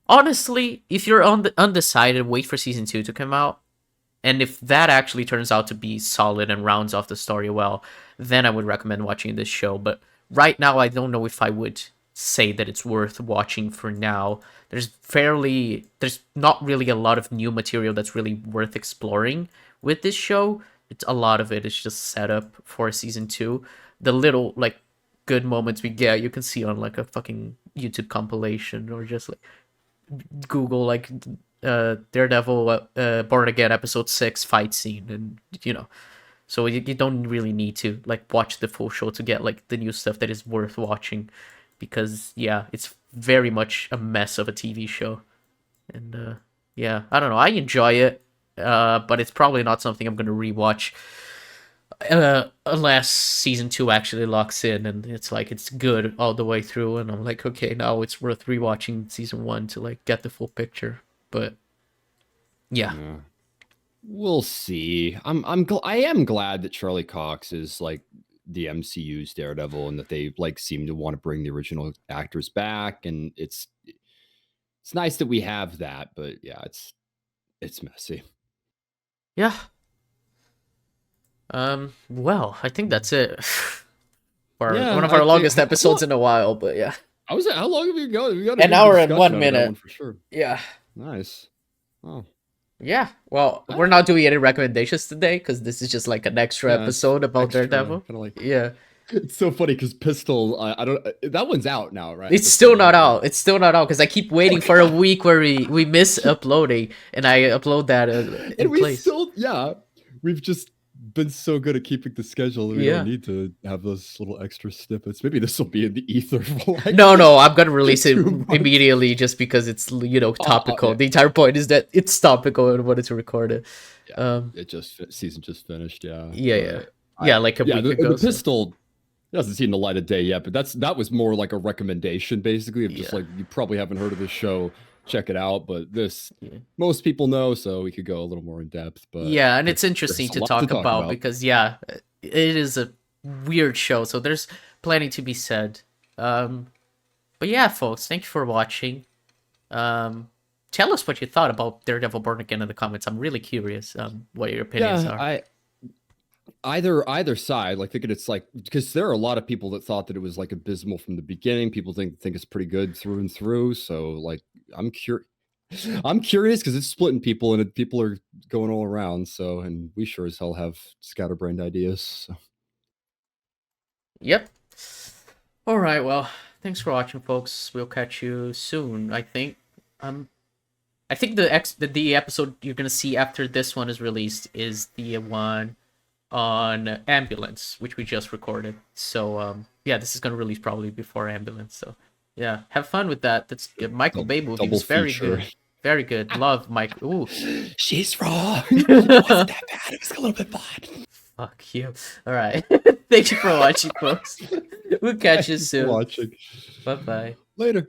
honestly, if you're undecided, wait for season 2 to come out. And if that actually turns out to be solid and rounds off the story well, then I would recommend watching this show. But right now, I don't know if I would say that it's worth watching for now. There's not really a lot of new material that's really worth exploring with this show. A lot of it is just set up for season 2. The little, like, good moments we get, you can see on, like, a fucking YouTube compilation, or just, like, Google, like, Daredevil Born Again episode 6 fight scene, and so you don't really need to, like, watch the full show to get, like, the new stuff that is worth watching, because yeah, it's very much a mess of a TV show. And yeah, I don't know, I enjoy it, but it's probably not something I'm gonna rewatch unless season 2 actually locks in and it's like it's good all the way through, and I'm like, okay, now it's worth rewatching season 1 to, like, get the full picture. But yeah. We'll see. I am glad that Charlie Cox is, like, the MCU's Daredevil, and that they, like, seem to want to bring the original actors back, and it's nice that we have that. But yeah, it's messy. Yeah. Well, I think that's it for one of our longest episodes in a while. But yeah, how long have you gone? We got an hour and 1 minute for sure. Yeah. Nice. Oh. Yeah. Well, we're not doing any recommendations today because this is just like an extra episode about Daredevil. Yeah. It's so funny because Pistol, I don't. That one's out now, right? It's still not out. It's still not out because I keep waiting for a week where we miss uploading, and I upload that in place. We've just been so good at keeping the schedule. We don't need to have those little extra snippets. Maybe this will be in the ether. No, I'm gonna release it immediately just because it's topical. The entire point is that it's topical and wanted to record it. Yeah, season just finished. Yeah. Like a week ago. The Pistol. It hasn't seen the light of day yet, but that was more like a recommendation, basically, of just like, you probably haven't heard of this show, check it out. But this, most people know, so we could go a little more in depth. But yeah, and it's interesting to talk about because it is a weird show, so there's plenty to be said. But yeah, folks, thank you for watching. Tell us what you thought about Daredevil Born Again in the comments. I'm really curious what your opinions are. Either side, like, thinking it's like, because there are a lot of people that thought that it was, like, abysmal from the beginning. People think it's pretty good through and through. So, like, I'm curious because it's splitting people, and people are going all around. So, and we sure as hell have scatterbrained ideas. So. Yep. All right. Well, thanks for watching, folks. We'll catch you soon. I think the episode you're gonna see after this one is released is the one on Ambulance, which we just recorded. So yeah, this is gonna release probably before Ambulance. So yeah, have fun with that. That's Michael Bay movie. He was very good. Very good. Love Mike. Ooh. She's wrong. It wasn't that bad. It was a little bit fun. Fuck you. All right. Thank you for watching, folks. We'll catch you soon. Watching. Bye-bye. Later.